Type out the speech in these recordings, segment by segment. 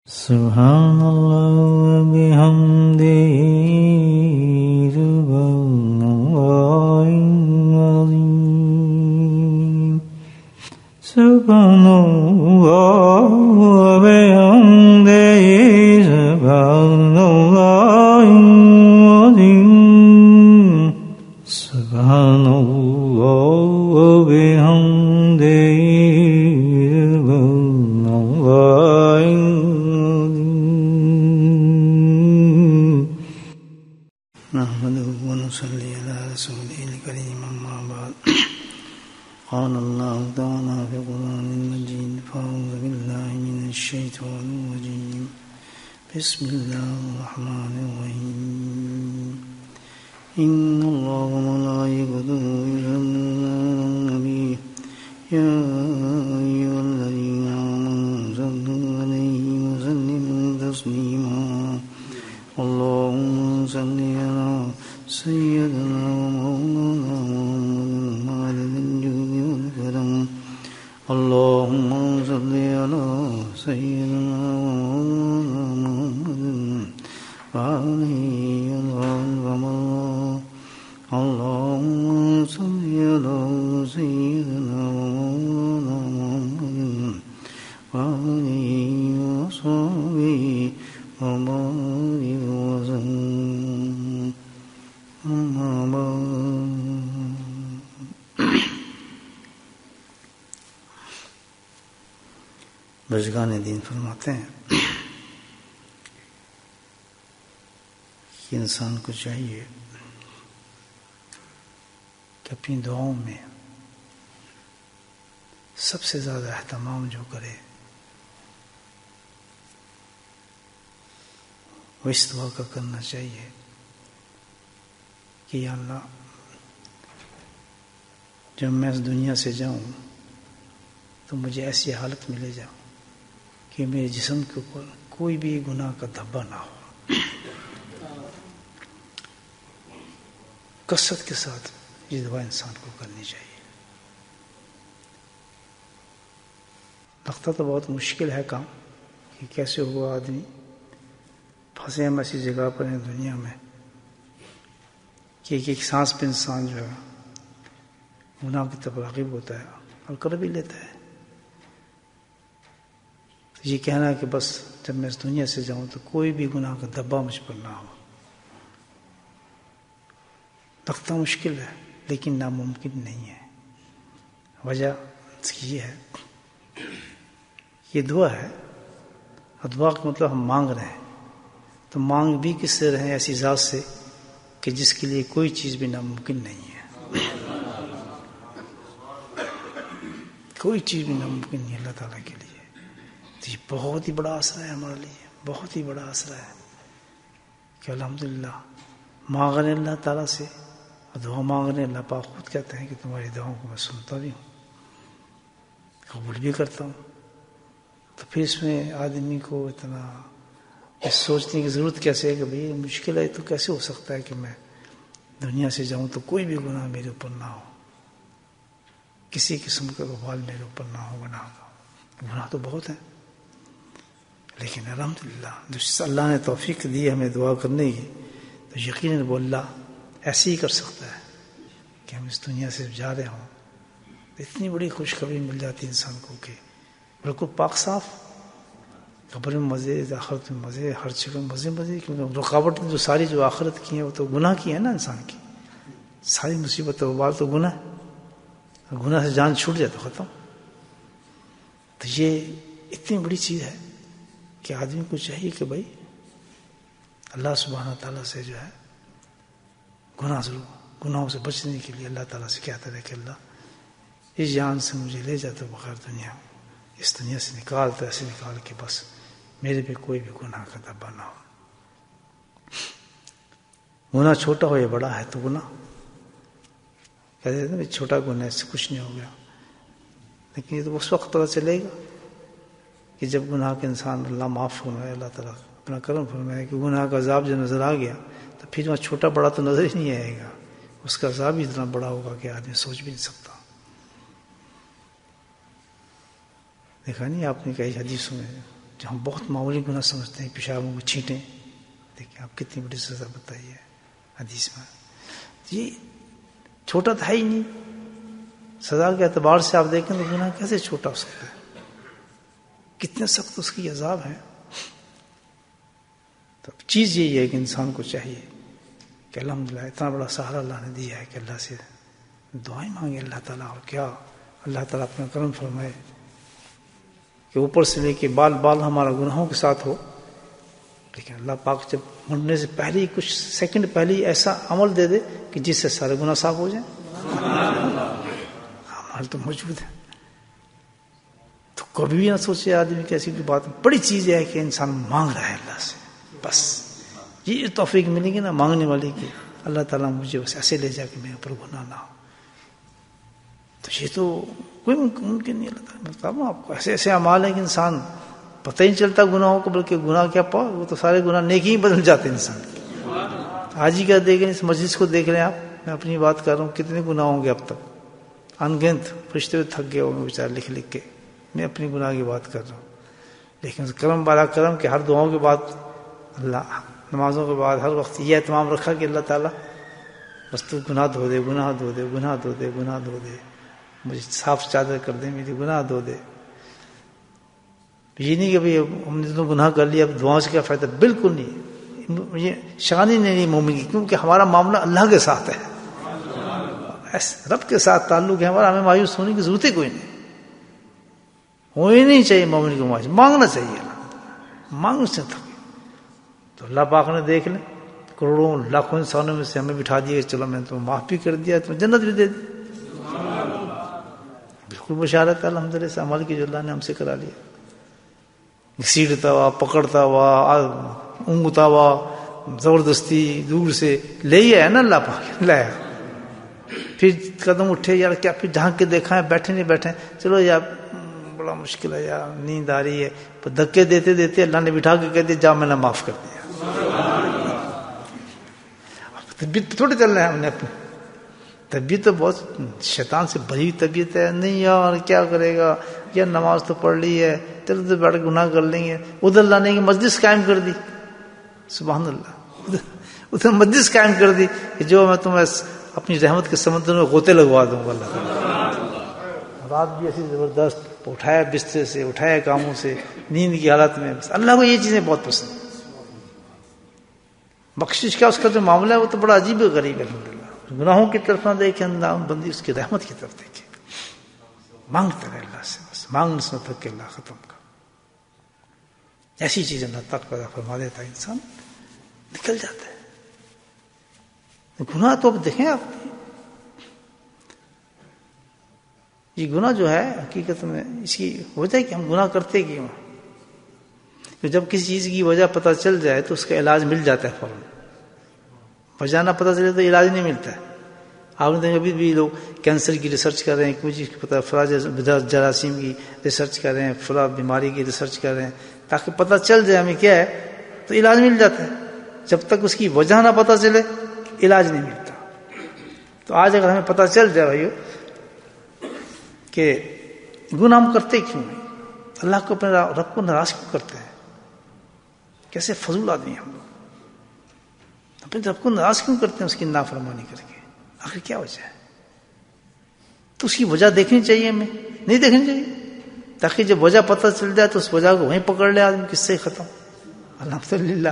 سبحان اللہ وبحمدہ سبحان اللہ العظیم سبحان اللہ وبحمدہ سبحان اللہ العظیم سبحان اللہ وبحمدہ قال الله تعالى في القرآن المجيد فأعوذ بالله من الشيطان الرجيم بسم الله الرحمن الرحيم إن الله وملائكته يصلون على النبي يا أيها الذين آمنوا صلوا عليه وسلموا تسليما اللهم صل على سيدنا ومولانا اللهم صل على سيدنا محمد وعلى آله اللهم صل على سيدنا محمد وعلى وصحبه وبارك وسلم أما بعد بزرگان دین فرماتے ہیں کہ انسان کو چاہیے کہ اپنی دعاؤں میں سب سے زیادہ اہتمام جو کرے وہ اس دعا کا کرنا چاہیے کہ یا اللہ جب میں اس دنیا سے جاؤں تو مجھے ایسی حالت میں لے جاؤ کہ میرے جسم کے اوپر کوئی بھی گناہ کا دھبا نہ ہو. کثرت کے ساتھ یہ دعا انسان کو کرنی چاہیے. لگتا تو بہت مشکل ہے کام کہ کیسے ہوا آدمی پھنسے ہم ایسی جگہ پر ہیں دنیا میں کہ ایک سانس پہ انسان جو ہے گناہ کی طرف راغب ہوتا ہے اور کر بھی لیتا ہے. یہ کہنا ہے کہ بس جب میں اس دنیا سے جاؤں تو کوئی بھی گناہ کا دبا مجھ پر نہ ہو. لگتا مشکل ہے لیکن ناممکن نہیں ہے. وجہ اس کی یہ ہے یہ دعا ہے اور دعا کا مطلب ہم مانگ رہے ہیں تو مانگ بھی کس سے رہے ایسی ذات سے کہ جس کے لیے کوئی چیز بھی ناممکن نہیں ہے. کوئی چیز بھی ناممکن نہیں اللہ تعالیٰ کے لیے. تو یہ بہت ہی بڑا آسرا ہے ہمارے لیے. بہت ہی بڑا آسرا ہے کہ الحمدللہ مانگ رہے اللہ تعالیٰ سے اور دعا مانگ رہے. اللہ پاک خود کہتے ہیں کہ تمہاری دعاؤں کو میں سنتا بھی ہوں قبول بھی کرتا ہوں. تو پھر اس میں آدمی کو اتنا سوچنے کی ضرورت کیسے ہے کہ بھئی مشکل ہے تو کیسے ہو سکتا ہے کہ میں دنیا سے جاؤں تو کوئی بھی گناہ میرے اوپر نہ ہو, کسی قسم کا وبال میرے اوپر نہ ہو. گناہ تو بہت ہیں لیکن الحمدللہ جس اللہ نے توفیق دی ہمیں دعا کرنے کی تو یقیناً وہ اللہ ایسے ہی کر سکتا ہے کہ ہم اس دنیا سے جا رہے ہوں تو اتنی بڑی خوشخبری مل جاتی انسان کو کہ بالکل پاک صاف. قبر میں مزے, آخرت میں مزے, ہر جگہ مزے کیونکہ رکاوٹ جو ساری جو آخرت کی ہیں وہ تو گناہ کی ہے نا. انسان کی ساری مصیبت وبال تو گناہ, گناہ سے جان چھوٹ جائے تو ختم. تو یہ اتنی بڑی چیز ہے کہ آدمی کو چاہیے کہ بھائی اللہ سبحانہ تعالیٰ سے جو ہے گناہوں سے بچنے کے لیے اللہ تعالیٰ سے کہتا ہے کہ اللہ اس جان سے مجھے لے جاتا بغیر دنیا اس دنیا سے نکال تو ایسے نکال کہ بس میرے پہ کوئی بھی گناہ کا دبا نہ ہو. گناہ چھوٹا ہو یا بڑا ہے تو گناہ کہتے ہیں چھوٹا گناہ اس سے کچھ نہیں ہو گیا, لیکن یہ تو اس وقت پتہ چلے گا کہ جب گناہ کے انسان اللہ معاف فرمائے, اللہ تعالیٰ اپنا کرم فرمائے کہ گناہ کا عذاب جو نظر آ گیا تو پھر وہاں چھوٹا بڑا تو نظر ہی نہیں آئے گا. اس کا عذاب ہی اتنا بڑا ہوگا کہ آدمی سوچ بھی نہیں سکتا. دیکھا نہیں آپ نے کئی حدیثوں میں جو ہم بہت معمولی گناہ سمجھتے ہیں، پیشابوں کو چھینٹیں، دیکھیں آپ کتنی بڑی سزا بتائیے حدیث میں. یہ چھوٹا تھا ہی نہیں. سزا کے اعتبار سے آپ دیکھیں تو گناہ کیسے چھوٹا ہو سکتا ہے، کتنے سخت اس کی عذاب ہے. تو چیز یہی ہے کہ انسان کو چاہیے کہ الحمدللہ اتنا بڑا سہارا اللہ نے دیا ہے کہ اللہ سے دعائیں مانگے اللہ تعالیٰ. اور کیا اللہ تعالیٰ اپنا کرم فرمائے کہ اوپر سے لے کے بال بال ہمارا گناہوں کے ساتھ ہو، لیکن اللہ پاک جب مرنے سے پہلے ہی کچھ سیکنڈ پہلے ہی ایسا عمل دے دے کہ جس سے سارے گناہ صاف ہو جائیں. عمل تو موجود ہے. تو کبھی بھی نہ سوچے آدمی کہ ایسی کوئی بات. بڑی چیز یہ ہے کہ انسان مانگ رہا ہے اللہ سے، بس یہ توفیق ملے گی نا مانگنے والی کی، اللہ تعالیٰ مجھے بس ایسے لے جا کہ میرے اوپر گناہ نہ ہو. تو یہ تو کوئی ممکن نہیں. اللہ تعالیٰ بتاؤں آپ کو ایسے ایسے اعمال ہیں کہ انسان پتہ ہی نہیں چلتا گناہوں کو، بلکہ گناہ کیا پا وہ تو سارے گناہ نیکی ہی بدل جاتے ہیں انسان کے. آج ہی کا دیکھ رہے اس مجلس کو دیکھ رہے ہیں آپ، میں اپنی بات کر رہا ہوں، کتنے گناہ ہوں گے اب تک، انگنت فرشتے ہوئے تھک گئے ہوں گے بیچارے لکھ لکھ کے. میں اپنی گناہ کی بات کر رہا ہوں، لیکن کرم بالا کرم کہ ہر دعاؤں کے بعد اللہ، نمازوں کے بعد ہر وقت یہ اہتمام رکھا کہ اللہ تعالیٰ بس تو گناہ دھو دے، گناہ دھو دے، گناہ دھو دے، گناہ دھو دے، مجھے صاف چادر کر دے، میری گناہ دھو دے. یہ نہیں کہ بھئی ہم نے تو گناہ کر لیا اب دعاؤں سے کیا فائدہ، بالکل نہیں. یہ شانی نہیں مومن کی، کیونکہ ہمارا معاملہ اللہ کے ساتھ ہے، رب کے ساتھ تعلق ہے ہمارا. ہمیں مایوس ہونے کی ضرورت ہی کوئی نہیں، ہونی نہیں چاہیے مومن کو مایوس، مانگنا چاہیے. مانگنے سے تھک تو اللہ پاک نے دیکھ لیں کروڑوں لاکھوں انسانوں میں سے ہمیں بٹھا دیا کہ چلو میں نے تمہیں معاف بھی کر دیا، تمہیں جنت بھی دے دی. بالکل بشارت ہے الحمدللہ سے عمل کی جو اللہ نے ہم سے کرا لیا. گھسیٹتا ہوا، پکڑتا ہوا، اونگتا ہوا، زبردستی دور سے لے ہی ہے نا اللہ پاک لایا. پھر قدم اٹھے یار کیا، پھر ڈھانک کے دیکھا ہے بیٹھے نہیں بیٹھے، چلو یار بڑا مشکل ہے یار، نیند آ رہی ہے، دھکے دیتے دیتے اللہ نے بٹھا کے کہہ دیا جا میں نے معاف کر دیا. طبیعت تھوڑے چل رہے ہیں ہم نے اپنی طبیعت تو بہت شیطان سے بھری ہوئی طبیعت ہے. نہیں یار کیا کرے گا یار، نماز تو پڑھ لی ہے، چلو تو بیٹھ گناہ کر لیں گے. ادھر اللہ نے مجلس قائم کر دی، سبحان اللہ، ادھر مجلس قائم کر دی کہ جو میں تمہیں اپنی رحمت کے سمندر میں غوطے لگوا دوں گا. اللہ رات بھی ایسی زبردست، اٹھایا بستر سے، اٹھایا کاموں سے، نیند کی حالت میں. اللہ کو یہ چیزیں بہت پسند ہیں. بخشش کا اس کا جو معاملہ ہے وہ تو بڑا عجیب و غریب ہے. الحمدللہ گناہوں کی طرف نہ دیکھیں، بندی اس کی رحمت کی طرف دیکھیں. مانگتا رہے اللہ سے، بس مانگنے سے تک کہ اللہ ختم کا. ایسی چیز اللہ تک پیدا فرما دیتا ہے، انسان نکل جاتا ہے. گناہ تو اب دیکھیں آپ، یہ گناہ جو ہے حقیقت میں اس کی وجہ ہے کہ ہم گناہ کرتے کیوں. جب کسی چیز کی وجہ پتہ چل جائے تو اس کا علاج مل جاتا ہے فوراً. وجہ نہ پتہ چلے تو علاج نہیں ملتا ہے. آپ نے دیکھا ابھی بھی لوگ کینسر کی ریسرچ کر رہے ہیں، کوئی چیز پتہ فلاں جراثیم کی ریسرچ کر رہے ہیں، فلاں بیماری کی ریسرچ کر رہے ہیں، تاکہ پتہ چل جائے ہمیں کیا ہے تو علاج مل جاتا ہے. جب تک اس کی وجہ نہ پتہ چلے علاج نہیں ملتا. تو آج اگر ہمیں پتہ چل جائے بھائیو کہ گناہ ہم کرتے کیوں ہیں، اللہ کو اپنے رب کو ناراض کیوں کرتے ہیں، کیسے فضول آدمی ہم لوگ، اپنے رب کو ناراض کیوں کرتے ہیں اس کی نافرمانی کر کے، آخر کیا وجہ ہے. تو اس کی وجہ دیکھنی چاہیے، ہمیں نہیں دیکھنی چاہیے، تاکہ جب وجہ پتہ چل جائے تو اس وجہ کو وہیں پکڑ لے آدمی، کس سے ختم. الحمدللہ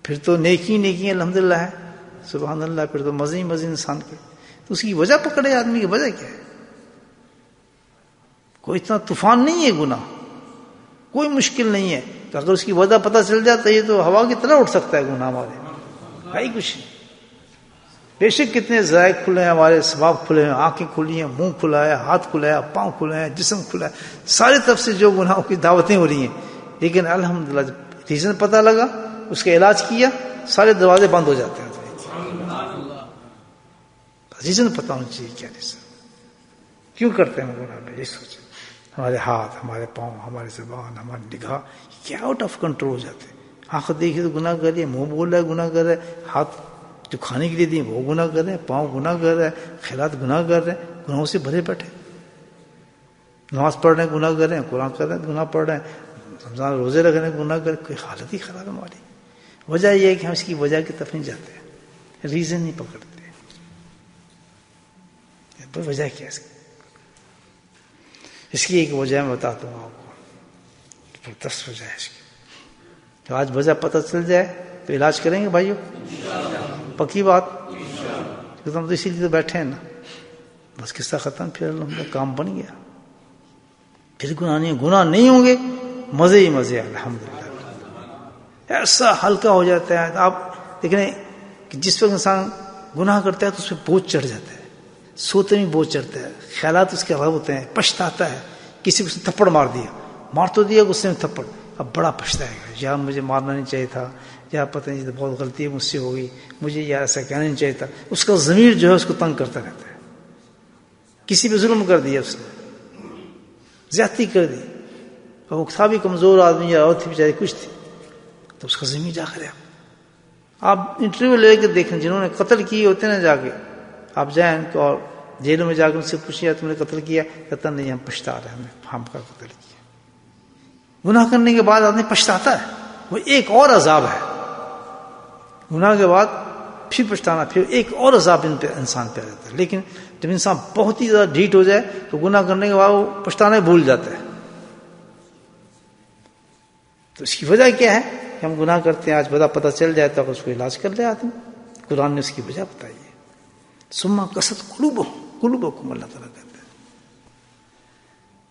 پھر تو نیکی نیکی الحمدللہ ہے، سبحان اللہ، پھر تو مزے ہی مزے انسان کے. تو اس کی وجہ پکڑے آدمی کی وجہ کیا ہے. کوئی اتنا طوفان نہیں ہے گناہ، کوئی مشکل نہیں ہے کہ اگر اس کی وجہ پتہ چل جائے تو یہ تو ہوا کی طرح اٹھ سکتا ہے گناہ ہمارے. بھائی کچھ نہیں، بے شک کتنے ذرائع کھلے ہیں ہمارے، ثواب کھلے ہیں، آنکھیں کھلی ہیں، منہ کھلا ہے، ہاتھ کھلا ہے، پاؤں کھلے ہیں، جسم کھلا ہے، ساری طرف سے جو گناہوں کی دعوتیں ہو رہی ہیں. لیکن الحمدللہ جب ریزن پتہ لگا، اس کا علاج کیا، سارے دروازے بند ہو جاتے ہیں. ریزن پتہ ہونا چاہیے کیا ریزن، کیوں کرتے ہیں گناہ میں. یہ سوچیں ہمارے ہاتھ، ہمارے پاؤں، ہماری زبان، ہماری نگاہ کیا آؤٹ آف کنٹرول ہو جاتے ہیں. آنکھ دیکھیے تو گناہ کر رہی ہے، منہ بول رہا ہے گناہ کر رہا ہے، ہاتھ جو کھانے کے لیے دیے وہ گناہ کر رہے ہیں، پاؤں گناہ کر رہے ہیں، خیالات گناہ کر رہے ہیں، گناہوں سے بھرے بیٹھے. نماز پڑھ رہے ہیں گناہ کر رہے ہیں، قرآن کر رہے ہیں گناہ پڑھ رہے ہیں، رمضان روزے رکھنے گناہ کرے کوئی حالت ہی خراب ہے ہماری. وجہ یہ ہے کہ ہم اس کی وجہ کی طرف نہیں جاتے, ریزن نہیں پکڑتے. وجہ کیا ہے اس کی؟ ایک وجہ میں بتاتا ہوں آپ کو, زبردست وجہ ہے اس کی. تو آج وجہ پتہ چل جائے تو علاج کریں گے بھائیو, پکی بات. ہم تو اسی لیے تو بیٹھے ہیں نا, بس قصہ ختم, پھر الحمد للہ کام بن گیا, پھر گناہ نہیں ہوں گے, مزے ہی مزے. الحمدللہ ایسا ہلکا ہو جاتا ہے. آپ دیکھ رہے ہیں کہ جس وقت انسان گناہ کرتا ہے تو اس پہ بوجھ چڑھ جاتا ہے, سوتے میں بوجھ چڑھتا ہے, خیالات اس کے غلط ہوتے ہیں, پچھتاتا ہے. کسی کو اس نے تھپڑ مار دیا, مار تو دیا غصے میں تھپڑ, اب بڑا پچھتائے گا, یا مجھے مارنا نہیں چاہیے تھا, یا پتہ نہیں بہت غلطی ہے مجھ سے ہو گئی, مجھے یار ایسا کہنا نہیں چاہیے تھا. اس کا ضمیر جو ہے اس کو تنگ کرتا رہتا ہے. کسی پہ ظلم کر دیا, اس نے زیادتی کر دی, اور وہ تھا بھی کمزور آدمی یا اور تھی بیچاری کچھ تھی, تو اس کا ضمیر جا کر آپ انٹرویو لے کے دیکھیں, جنہوں نے قتل کیے ہوتے ہیں نا, جا کے آپ جائیں اور جیلوں میں جا کے ان سے پوچھیے تم نے قتل کیا, کہتا نہیں ہم پچھتا رہے ہیں, ہم کا قتل کیا. گناہ کرنے کے بعد آدمی پچھتاتا ہے, وہ ایک اور عذاب ہے. گناہ کے بعد پھر پچھتانا, پھر ایک اور عذاب انسان پہ رہتا ہے. لیکن جب انسان بہت ہی زیادہ ڈھیٹ ہو جائے تو گناہ کرنے کے بعد وہ پچھتانا بھول جاتا ہے. تو اس کی وجہ کیا ہے کہ ہم گناہ کرتے ہیں. آج وجہ پتہ چل جائے تو اس کو علاج کر لے آدمی. قرآن نے اس کی وجہ بتائی ہے. سما قصد قلوبکم, اللہ تعالیٰ کہتے ہیں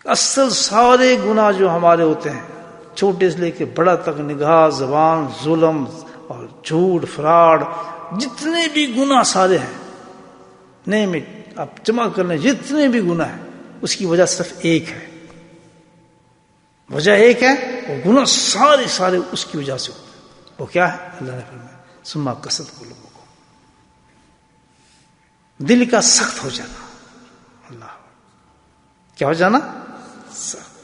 اصل سارے گناہ جو ہمارے ہوتے ہیں, چھوٹے سے لے کے بڑا تک, نگاہ, زبان, ظلم اور جھوٹ, فراڈ, جتنے بھی گناہ سارے ہیں, نہیں آپ جمع کر لیں جتنے بھی گناہ ہیں, اس کی وجہ صرف ایک ہے. وجہ ایک ہے, وہ گناہ سارے اس کی وجہ سے ہوتے ہیں. وہ کیا ہے؟ اللہ نے فرمایا سما قصد قلوبکم, دل کا سخت ہو جانا. اللہ کیا ہو جانا؟ سخت.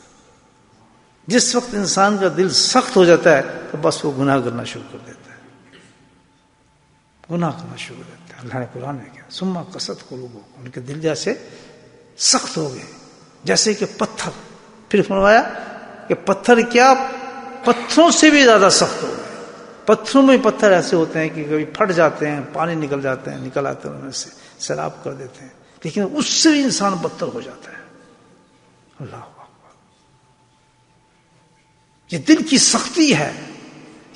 جس وقت انسان کا دل سخت ہو جاتا ہے تو بس وہ گناہ کرنا شروع کر دیتا ہے, گناہ کرنا شروع کر دیتا ہے. اللہ نے قرآن میں کیا سما قصد قلوبکم, ان کے دل جیسے سخت ہو گئے جیسے کہ پتھر. پھر فرمایا کہ پتھر کیا, پتھروں سے بھی زیادہ سخت ہو گئے. پتھروں میں پتھر ایسے ہوتے ہیں کہ کبھی پھٹ جاتے ہیں, پانی نکل جاتے ہیں, نکل آتے ہیں ان میں سے, سیراب کر دیتے ہیں, لیکن اس سے بھی انسان بدتر ہو جاتا ہے. اللہ اکبر, یہ دل کی سختی ہے.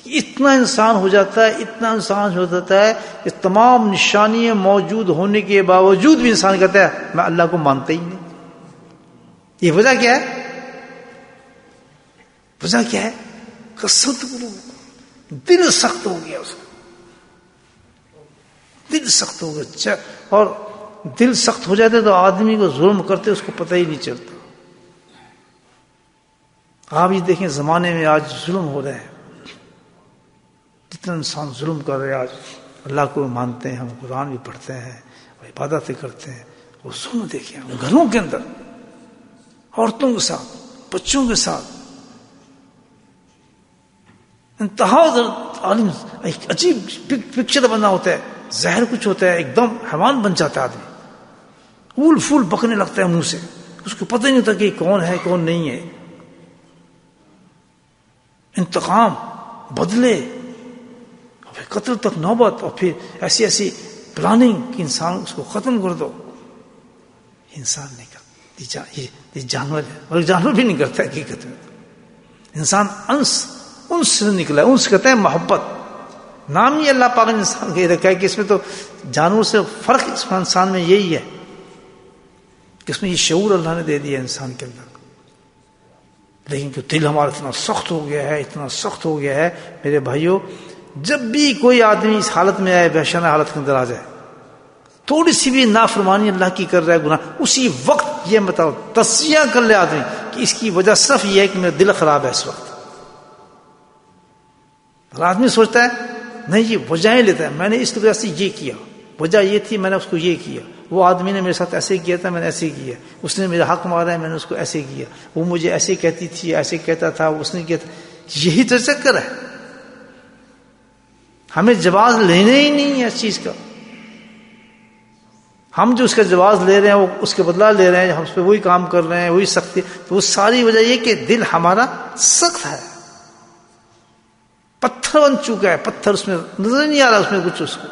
اتنا انسان ہو جاتا ہے, اتنا انسان ہو جاتا ہے کہ تمام نشانیاں موجود ہونے کے باوجود بھی انسان کہتا ہے میں اللہ کو مانتا ہی نہیں. یہ وجہ کیا ہے؟ وجہ کیا ہے؟ قصد قلوب, دل سخت ہو گیا اس کا, دل سخت ہو گیا. اور دل سخت ہو جاتے تو آدمی کو ظلم کرتے اس کو پتہ ہی نہیں چلتا. آپ یہ دیکھیں زمانے میں آج ظلم ہو رہے ہیں, جتنا انسان ظلم کر رہے ہیں آج. اللہ کو مانتے ہیں, ہم قرآن بھی پڑھتے ہیں, عبادتیں کرتے ہیں, وہ ظلم دیکھیں گھروں کے اندر, عورتوں کے ساتھ, بچوں کے ساتھ, انتہا عالم. ایک عجیب پکچر بنا ہوتا ہے, زہر کچھ ہوتا ہے, ایک دم حیوان بن جاتا ہے آدمی, پھول پھول بکنے لگتا ہے منہ سے, اس کو پتہ نہیں ہوتا کہ کون ہے کون نہیں ہے. انتقام, بدلے, اور پھر قتل تک نوبت, اور پھر ایسی پلاننگ کہ انسان اس کو ختم کر دو. انسان نہیں کرتا, یہ جانور ہے, اور جانور بھی نہیں کرتا حقیقت میں. انسان انس سے نکلا ہے. انس کہتے ہیں محبت. نام ہی اللہ پاک نے انسان کے رکھا ہے کہ اس میں تو جانور سے فرق اس میں انسان میں یہی ہے کہ اس میں یہ شعور اللہ نے دے دیا انسان کے اندر. لیکن کہ دل ہمارا اتنا سخت ہو گیا ہے, اتنا سخت ہو گیا ہے میرے بھائیوں, جب بھی کوئی آدمی اس حالت میں آئے, بحشانہ حالت کے اندر آ جائے, تھوڑی سی بھی نافرمانی اللہ کی کر رہا ہے, گناہ, اسی وقت یہ بتاؤ تصفیہ کر لے آدمی کہ اس کی وجہ صرف یہ ہے کہ میرا دل خراب ہے اس وقت. اور آدمی سوچتا ہے نہیں, یہ وجہیں لیتا ہے, میں نے اس وجہ سے یہ کیا, وجہ یہ تھی میں نے اس کو یہ کیا, وہ آدمی نے میرے ساتھ ایسے کیا تھا میں نے ایسے کیا, اس نے میرا حق مارا ہے میں نے اس کو ایسے کیا, وہ مجھے ایسے کہتی تھی ایسے کہتا تھا اس نے کیا تھا. یہی تو چکر ہے, ہمیں جواز لینا ہی نہیں ہے اس چیز کا. ہم جو اس کا جواز لے رہے ہیں، وہ اس کے بدلہ لے رہے ہیں، ہم اس پہ وہی کام کر رہے ہیں، وہی سختی، تو وہ ساری وجہ یہ کہ دل ہمارا سخت ہے، پتھر بن چکا ہے، پتھر اس میں نظر نہیں آ رہا اس میں کچھ اس کو.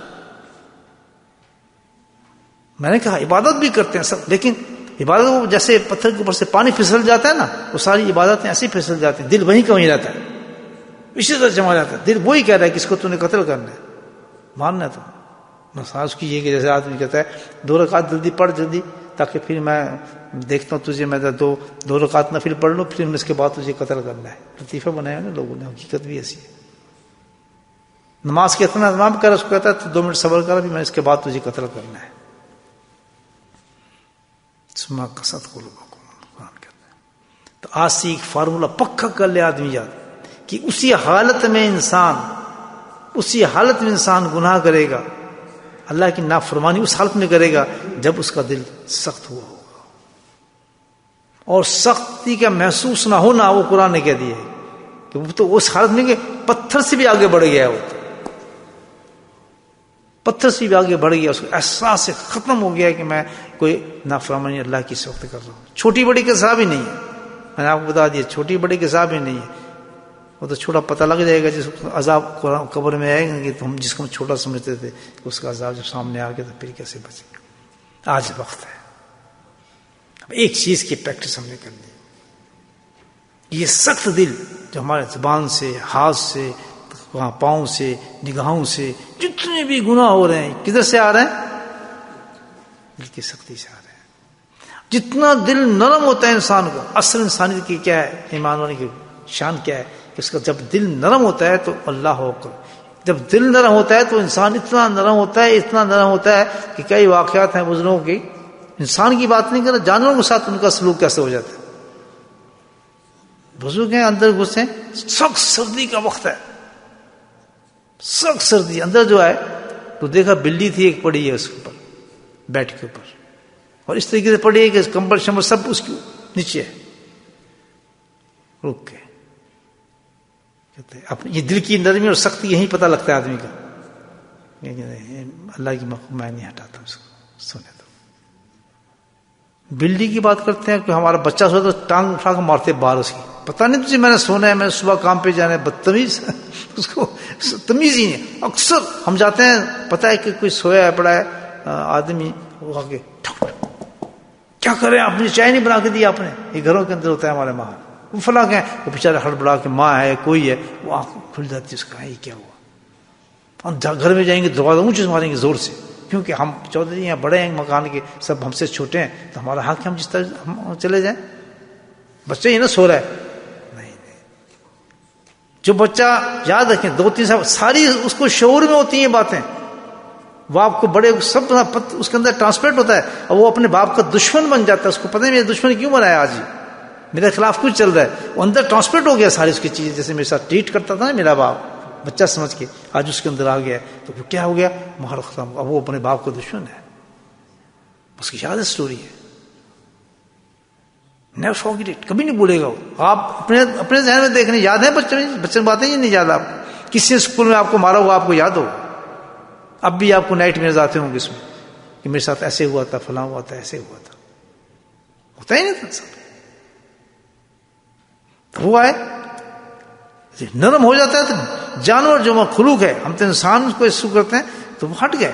میں نے کہا عبادت بھی کرتے ہیں سب، لیکن عبادت کو جیسے پتھر کے اوپر سے پانی پھسل جاتا ہے نا، وہ ساری عبادتیں ایسے ہی پھسل جاتی ہیں، دل وہیں کا وہیں رہتا ہے، اسی طرح جمع رہتا ہے. دل وہی کہہ رہا ہے کہ اس کو تو نے قتل کرنا ہے، مارنا ہے. تو مساج کی یہ کہ جیسے آدمی کہتا ہے 2 رکعت جلدی پڑھ جلدی، تاکہ پھر میں دیکھتا ہوں تجھے، میں 2 رکعت نفل پڑھ لوں، پھر اس کے بعد تجھے قتل کرنا ہے. لطیفہ بنایا نا لوگوں نے، حقیقت بھی ایسی ہے. نماز کے اتنا اہتمام کر، اس کو کہتا ہے تو 2 منٹ صبر کر، بھی میں اس کے بعد تجھے قتل کرنا ہے. سما قصد قلوبکم، قرآن کہتا ہے. تو آج سے ایک فارمولہ پکا کر لے آدمی یاد، کہ اسی حالت میں انسان گناہ کرے گا، اللہ کی نافرمانی اس حالت میں کرے گا جب اس کا دل سخت ہوا ہوگا. اور سختی کا محسوس نہ ہونا، وہ قرآن نے کہہ دیا ہے کہ وہ تو اس حالت میں کہ پتھر سے بھی آگے بڑھ گیا ہے، وہ پتھر سے بھی آگے بڑھ گیا، اس کو احساس سے ختم ہو گیا کہ میں کوئی نافرمانی اللہ کی سخت کر رہا ہوں. چھوٹی بڑی کے حساب ہی نہیں ہے، میں نے آپ کو بتا دیا، چھوٹی بڑی کے حساب ہی نہیں ہے. وہ تو چھوٹا پتہ لگ جائے گا، جس عذاب قبر میں آئے گا کہ ہم جس کو ہم چھوٹا سمجھتے تھے، اس کا عذاب جب سامنے آ گیا تو پھر کیسے بچے گا. آج وقت ہے اب ایک چیز کی پریکٹس ہم نے کرنی. یہ سخت دل جو ہمارے زبان سے، ہاتھ سے، پاؤں سے، نگاہوں سے جتنے بھی گناہ ہو رہے ہیں، کدھر سے آ رہے ہیں؟ دل کی سختی سے آ رہے ہیں. جتنا دل نرم ہوتا ہے انسان کو، اصل انسانیت کی کیا ہے، ایمان والے کی شان کیا ہے، کہ اس کا جب دل نرم ہوتا ہے تو اللہ اکبر. جب دل نرم ہوتا ہے تو انسان اتنا نرم ہوتا ہے کہ کئی واقعات ہیں بزرگوں کی، انسان کی بات نہیں کر رہا، جانوروں کے ساتھ ان کا سلوک کیسے ہو جاتا ہے. بزرگ ہیں اندر گھسے، سخت سردی کا وقت ہے، سخت سردی، اندر جو ہے تو دیکھا بلی تھی ایک پڑی ہے اس کے اوپر، بیٹ کے اوپر، اور اس طریقے سے پڑی ہے کہ کمبل شمبل سب اس کے نیچے ہے. رک کے اب یہ دل کی نرمی اور سختی یہی پتہ لگتا ہے آدمی کا. اللہ کی مخلوق میں نہیں ہٹاتا اس کو. سنے تو بلی کی بات کرتے ہیں کہ ہمارا بچہ سو تو ٹانگ اٹھا کے مارتے باہر اس کی، پتہ نہیں تجھے میں نے سونا ہے، میں نے صبح کام پہ جانا ہے. بدتمیز، اس کو تمیز ہی نہیں. اکثر ہم جاتے ہیں، پتہ ہے کہ کوئی سویا ہے پڑا ہے آدمی، وہ آ کے کیا کریں، آپ نے چائے نہیں بنا کے دی، آپ نے، یہ گھروں کے اندر ہوتا ہے ہمارے ماں، وہ فلاں کہ وہ بیچارے ہڑبڑا کے ماں ہے کوئی ہے، وہ آنکھ کھل جاتی ہے اس کا، یہ کیا ہوا. ہم گھر میں جائیں گے دروازہ اونچے سے ماریں گے زور سے، کیونکہ ہم چودھری ہیں، بڑے ہیں مکان کے، سب ہم سے چھوٹے ہیں، تو ہمارا حق ہے ہم جس طرح ہم چلے جائیں. بچہ یہ نہ سو رہا ہے، نہیں. جو بچہ یاد رکھیں 2-3 سال ساری اس کو شعور میں ہوتی ہیں باتیں، باپ کو بڑے سب اس کے اندر ٹرانسپیرنٹ ہوتا ہے، اور وہ اپنے باپ کا دشمن بن جاتا ہے. اس کو پتہ نہیں میرے دشمن کیوں بنایا، آج ہی میرے خلاف کچھ چل رہا ہے، وہ اندر ٹرانسپیرنٹ ہو گیا ساری اس کی چیزیں. جیسے میرے ساتھ ٹریٹ کرتا تھا نا میرا باپ بچہ سمجھ کے، آج اس کے اندر آ گیا ہے تو وہ کیا ہو گیا، مہر ختم. اب وہ اپنے باپ کا دشمن ہے، اس کی یاد اسٹوری ہے، نیور فارگیٹ اٹ، کبھی نہیں بھولے گا وہ. آپ اپنے ذہن میں دیکھنے یاد ہے بچے باتیں ہی نہیں یاد. آپ کسی اسکول میں آپ کو مارا ہوا آپ کو یاد ہو، اب بھی آپ کو نائٹ میرز آتے ہوں گے اس میں کہ میرے ساتھ ایسے ہوا تھا، فلاں ہوا تھا، ایسے ہوا تھا، ہوتا ہی نہیں تھا سب. ہوا ہے نرم ہو جاتا ہے تو جانور جو مخلوق ہے، ہم تو انسان کو اس کو کرتے ہیں تو وہ ہٹ گئے.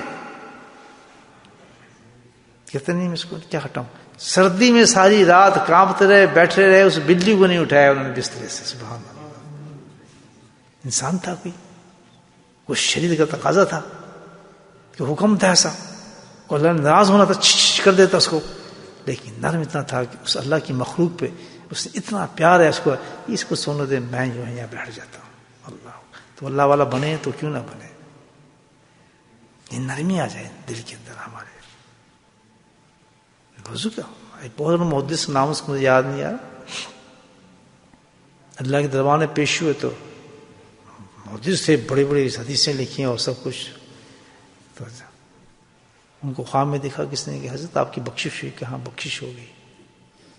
کہتے نہیں میں اس کو کیا ہٹاؤں. سردی میں ساری رات کانپتے رہے، بیٹھے رہے، اس بلی کو نہیں اٹھایا انہوں نے بسترے سے. سبحان اللہ. انسان تھا کوئی شریر کا تقاضا تھا کہ حکم تھا ایسا، اور اللہ ناراض ہونا تھا چھ کر دیتا اس کو، لیکن نرم اتنا تھا کہ اس اللہ کی مخلوق پہ اس نے اتنا پیار ہے اس کو سونے دے، میں جو ہے یہاں بیٹھ جاتا ہوں. اللہ تو اللہ والا بنے تو کیوں نہ بنے، یہ نرمی آ جائے دل کے اندر ہمارے. بزرگ کا ایک بہت بڑا محدث نام اس کو مجھے یاد نہیں آ رہا، اللہ کے دربار میں پیش ہوئے تو محدث تھے، بڑی بڑی حدیثیں لکھی ہیں اور سب کچھ. تو ان کو خواب میں دیکھا کس نے کہ حضرت آپ کی بخشش ہوئی. کہاں بخشش ہو گئی؟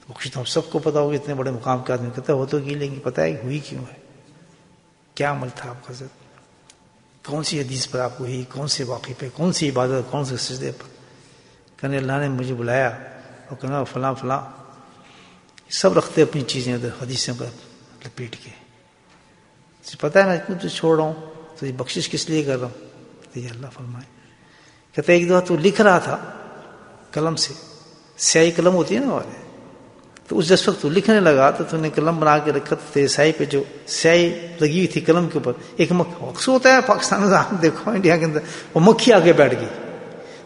بخشش تو ہم سب کو پتا ہوگی، اتنے بڑے مقام کے آدمی کہتا ہے ہو تو کی، لیکن پتہ ہے ہوئی کیوں ہے، کیا عمل تھا آپ کا حضرت، کون سی حدیث پر آپ کو ہوئی، کون سے واقعے پہ، کون سی عبادت، کون سے سجدے پر. کہنے اللہ نے مجھے بلایا اور کہنا فلاں فلاں، سب رکھتے اپنی چیزیں ادھر حدیثوں پر لپیٹ کے، تجھے پتہ ہے میں اتنا تجھے چھوڑ رہا ہوں، تو یہ بخشش کس لیے کر رہا ہوں؟ تو یہ اللہ فرمائے. کہتے ایک دفعہ تو لکھ رہا تھا قلم سے، سیاہی قلم ہوتی ہے نا ہمارے، تو اس جس وقت تو لکھنے لگا تو تو نے قلم بنا کے رکھا، تو تیرے سیاہی پہ جو سیاہی لگی ہوئی تھی قلم کے اوپر ایک اکثر ہوتا ہے پاکستان میں، آپ دیکھو انڈیا کے اندر، وہ مکھی آگے بیٹھ گئی.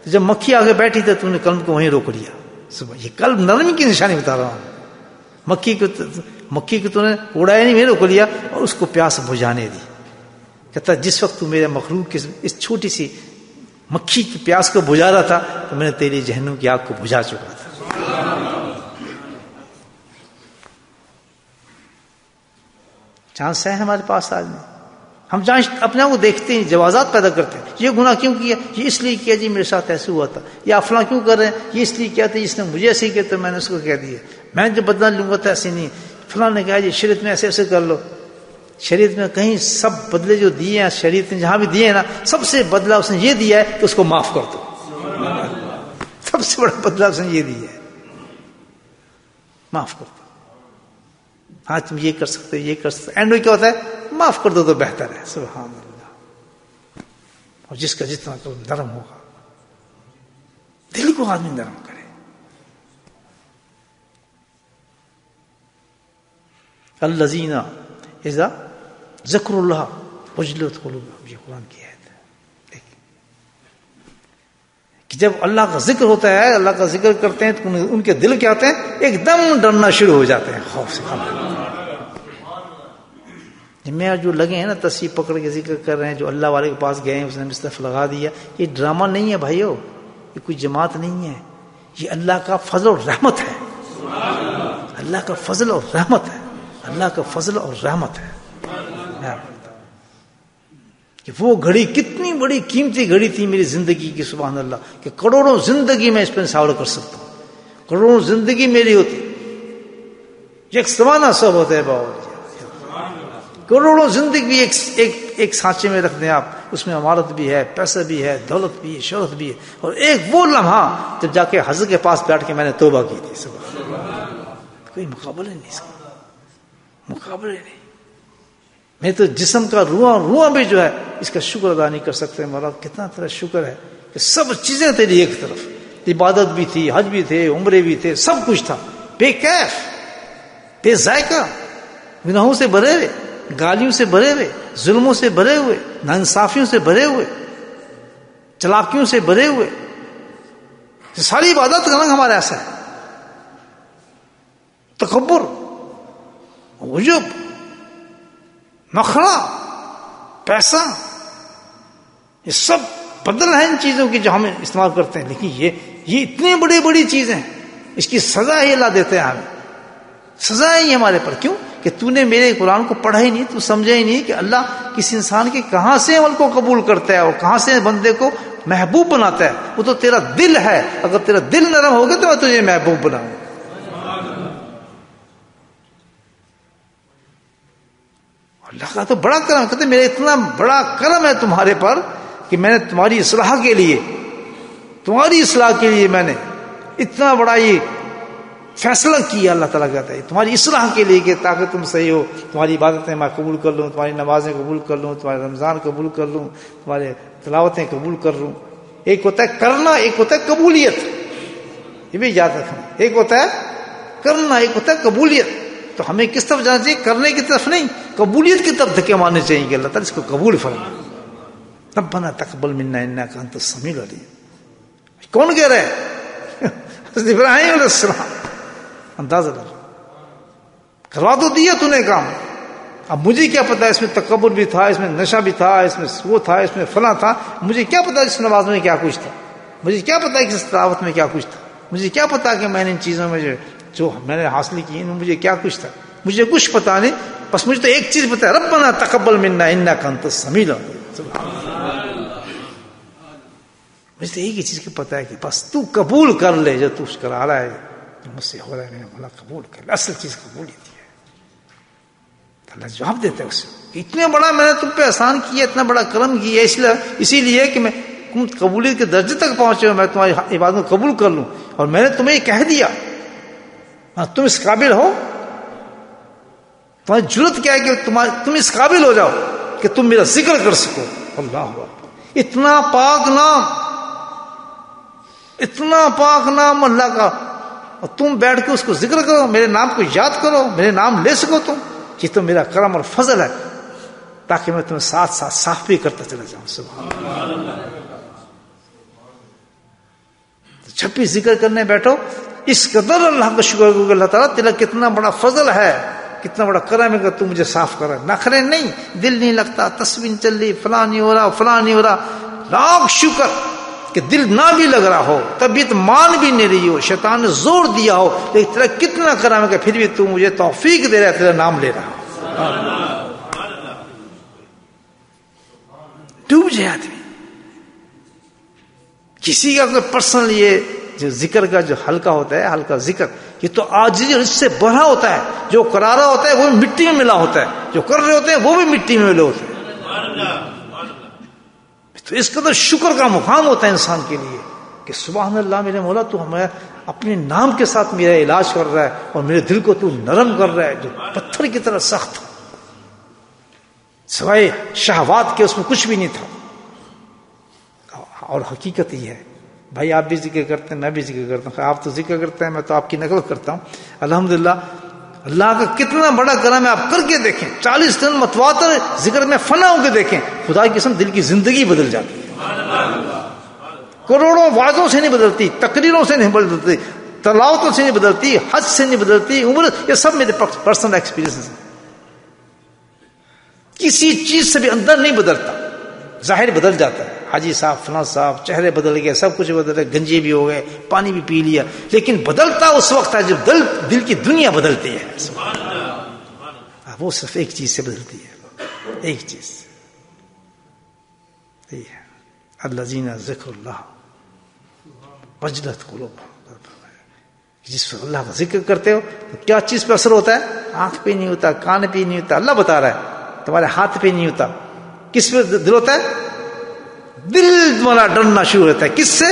تو جب مکھی آگے بیٹھی تو نے قلم کو وہیں روک لیا. صبح یہ قلب نرمی کی نشانی بتا رہا ہوں. مکھی کو تو نے اڑایا نہیں، وہیں روک لیا اور اس کو پیاس بجھانے دی. کہتا جس وقت تو میرے مخلوق کی اس چھوٹی سی مکھی کی پیاس کو بجھا رہا تھا تو میں نے تیری جہنم کی آگ کو بجھا چکا تھا. چانس ہے ہمارے پاس آج میں، ہم جہاں اپنے کو دیکھتے ہیں جوازات پیدا کرتے ہیں، یہ گناہ کیوں کیا، یہ اس لیے کیا جی میرے ساتھ ایسے ہوا تھا، یا فلاں کیوں کر رہے ہیں، یہ اس لیے کیا تھا جس نے مجھے ایسے ہی کیا تو میں نے اس کو کہہ دیا، میں جو بدلہ لوں گا تو ایسے نہیں، فلاں نے کہا جی شریعت میں ایسے ایسے کر لو. شریعت میں کہیں سب بدلے جو دیے ہیں، شریعت نے جہاں بھی دیے ہیں نا، سب سے بدلہ اس نے یہ دیا ہے کہ اس کو معاف کر دو. سب سے بڑا بدلہ اس نے یہ دیا ہے، معاف کر دو. ہاں تم یہ کر سکتے یہ کر سکتے، اینڈ میں کیا ہوتا ہے معاف کر دو تو بہتر ہے. سبحان اللہ. اور جس کا جتنا قلب نرم ہوگا، دل کو آدمی نرم کرے. الذین اذا ذکر اللہ وجلت قلوبہم، یہ قرآن کی آیت ہے. کہ جب اللہ کا ذکر ہوتا ہے، اللہ کا ذکر کرتے ہیں تو ان کے دل کیا ہوتے ہیں، ایک دم ڈرنا شروع ہو جاتے ہیں خوف سے. میں جو لگے ہیں نا تصویر پکڑ کے ذکر کر رہے ہیں، جو اللہ والے کے پاس گئے ہیں اس نے مصطف لگا دیا، یہ ڈرامہ نہیں ہے بھائیو، یہ کوئی جماعت نہیں ہے، یہ اللہ کا فضل اور رحمت ہے. اللہ کا فضل اور رحمت ہے، اللہ کا فضل اور رحمت ہے. کہ وہ گھڑی کتنی بڑی قیمتی گھڑی تھی میری زندگی کی، سبحان اللہ، کہ کروڑوں زندگی میں اس پہ نثار کر سکتا ہوں، کروڑوں زندگی میری ہوتی، ایک سوانہ سب ہوتا ہے باؤ، کروڑوں زندگی بھی ایک سانچے میں رکھ دیں آپ، اس میں عمارت بھی ہے، پیسہ بھی ہے، دولت بھی ہے، شہرت بھی ہے، اور ایک وہ لمحہ جب جا کے حضرت کے پاس بیٹھ کے میں نے توبہ کی تھی. سبحان اللہ. کوئی مقابلہ نہیں اس کا، مقابلے نہیں. میں تو جسم کا روح بھی جو ہے اس کا شکر ادا نہیں کر سکتے. مولا کتنا تیرا شکر ہے کہ سب چیزیں تیری ایک طرف، عبادت بھی تھی، حج بھی تھے، عمرے بھی تھے، سب کچھ تھا، بے کیف، بے ذائقہ، گناہوں سے بھرے ہوئے، گالیوں سے بھرے ہوئے، ظلموں سے بھرے ہوئے، ناانصافیوں سے بھرے ہوئے، چلاکیوں سے بھرے ہوئے. ساری عبادت کا رنگ ہمارا ایسا ہے، تکبر، عجب، نخرہ، پیسہ، یہ سب بدل ہیں ان چیزوں کی جو ہم استعمال کرتے ہیں. لیکن یہ اتنی بڑی بڑی چیزیں ہیں، اس کی سزا ہی اللہ دیتے ہیں ہمیں، سزا ہی ہمارے پر. کیوں کہ تو نے میرے قرآن کو پڑھا ہی نہیں، تو سمجھا ہی نہیں کہ اللہ کس انسان کے کہاں سے عمل کو قبول کرتا ہے اور کہاں سے بندے کو محبوب بناتا ہے. وہ تو تیرا دل ہے، اگر تیرا دل نرم ہوگا تو میں تجھے محبوب بناؤں. اللہ کا تو بڑا کرم، کہتے میرے اتنا بڑا کرم ہے تمہارے پر کہ میں نے تمہاری اصلاح کے لیے میں نے اتنا بڑا یہ فیصلہ کیا. اللہ تعالیٰ کہتا ہے تمہاری اصلاح کے لیے کہ تاکہ تم صحیح ہو، تمہاری عبادتیں میں قبول کر لوں، تمہاری نمازیں قبول کر لوں، تمہارے رمضان قبول کر لوں، تمہارے تلاوتیں قبول کر لوں. ایک ہوتا ہے کرنا، ایک ہوتا ہے قبولیت. یہ بھی یاد رکھنا، ایک ہوتا ہے کرنا، ایک ہوتا ہے قبولیت. تو ہمیں کس طرف جانا چاہیے؟ کرنے کی طرف نہیں، قبولیت کی طرف دھکے مارنے چاہیے کہ اللہ تعالیٰ اس کو قبول فرمائے. ربنا تقبل منا انک انت السمیع العلیم. کون کہہ رہا ہے؟ حضرت ابراہیم علیہ السلام. اندازہ لگا، کروا تو دیا تو نے کام، اب مجھے کیا پتا اس میں تکبر بھی تھا، اس میں نشہ بھی تھا، اس میں وہ تھا، اس میں فلاں تھا. مجھے کیا پتا اس نماز میں کیا کچھ تھا، مجھے کیا پتا کہ اس تلاوت میں کیا کچھ تھا، مجھے کیا پتا کہ میں نے ان چیزوں میں جو میں نے حاصل کی ان میں مجھے کیا کچھ تھا. مجھے کچھ پتا نہیں، بس مجھے تو ایک چیز پتا ہے، ربنا تقبل منا انک انت السمیع العلیم. مجھے تو ایک ہی چیز کی پتا ہے کہ بس تو قبول کر لے جو تو کرا رہا ہے، جو مجھ سے ہو رہا ہے میرا مولا قبول کر لے. اصل چیز قبول ہی ہے. اللہ جواب دیتا ہے اسے، اتنا بڑا میں نے تم پہ احسان کیا، اتنا بڑا کرم کیا، اسی لیے کہ میں تم قبولیت کے درجے تک پہنچے ہو، میں تمہاری عبادت کو قبول کر لوں، اور میں نے تمہیں یہ کہہ دیا، تم اس قابل ہو، تمہاری جرت کیا ہے کہ تم اس قابل ہو جاؤ کہ تم میرا ذکر کر سکو. اللہ اکبر، اتنا پاک نام، اتنا پاک نام اللہ کا، اور تم بیٹھ کے اس کو ذکر کرو، میرے نام کو یاد کرو، میرے نام لے سکو تم. یہ تو میرا کرم اور فضل ہے، تاکہ میں تمہیں ساتھ ساتھ صاف بھی کرتا چلا جاؤں. سبحان اللہ. جب بھی ذکر کرنے بیٹھو اس قدر اللہ کا شکر کرو کہ اللہ تعالیٰ تیرا کتنا بڑا فضل ہے، کتنا بڑا کرم ہے کہ تو مجھے صاف کر رہا ہے. نخرے نہیں، دل نہیں لگتا، تسبیح چل رہی، فلاں نہیں ہو رہا، فلاں نہیں ہو رہا. لاکھ شکر کہ دل نہ بھی لگ رہا ہو، طبیعت مان بھی نہیں رہی ہو، شیطان نے زور دیا ہو، لیکن تیرا کتنا کرم ہے کہ پھر بھی تو مجھے توفیق دے رہا ہے، تیرا نام لے رہا ہو. ڈوب جائے آدمی. کسی کا کوئی پرسنل یہ جو ذکر کا جو ہلکا ہوتا ہے، ہلکا ذکر، یہ تو عاجزی اس سے بڑھا ہوتا ہے. جو کرا رہا ہوتا ہے وہ بھی مٹی میں ملا ہوتا ہے، جو کر رہے ہوتے ہیں وہ بھی مٹی میں ملے ہوتے ہیں. تو اس قدر شکر کا مقام ہوتا ہے انسان کے لیے کہ سبحان اللہ میرے مولا، تو ہمیں اپنے نام کے ساتھ میرا علاج کر رہا ہے، اور میرے دل کو تو نرم کر رہا ہے جو پتھر کی طرح سخت، سوائے شہوات کے اس میں کچھ بھی نہیں تھا. اور حقیقت یہ ہے بھائی، آپ بھی ذکر کرتے ہیں، میں بھی ذکر کرتا ہوں. آپ تو ذکر کرتے ہیں، میں تو آپ کی نقل کرتا ہوں. الحمدللہ اللہ کا کتنا بڑا کرم ہے. آپ کر کے دیکھیں، 40 دن متواتر ذکر میں فنا ہو کے دیکھیں، خدا کی قسم دل کی زندگی بدل جاتی ہے. کروڑوں وعدوں سے نہیں بدلتی، تقریروں سے نہیں بدلتی، تلاوتوں سے نہیں بدلتی، حج سے نہیں بدلتی، عمر، یہ سب میرے پرسنل ایکسپیرینس ہیں. کسی چیز سے بھی اندر نہیں بدلتا، ظاہر بدل جاتا ہے. حاجی صاحب، فلاں صاحب، چہرے بدل گئے، سب کچھ بدل گئے، گنجے بھی ہو گئے، پانی بھی پی لیا، لیکن بدلتا اس وقت ہے جب دل کی دنیا بدلتی ہے. وہ صرف ایک چیز سے بدلتی ہے، ایک چیز. الذین ذکر اللہ وجلت قلوبہم. جس پر اللہ کا ذکر کرتے ہو تو کیا چیز پہ اثر ہوتا ہے؟ آنکھ پہ نہیں ہوتا، کان پہ نہیں ہوتا، اللہ بتا رہا ہے. تمہارے ہاتھ پہ نہیں ہوتا. کس پہ دل ہوتا ہے؟ دل والا ڈرنا شروع ہوتا ہے. کس سے؟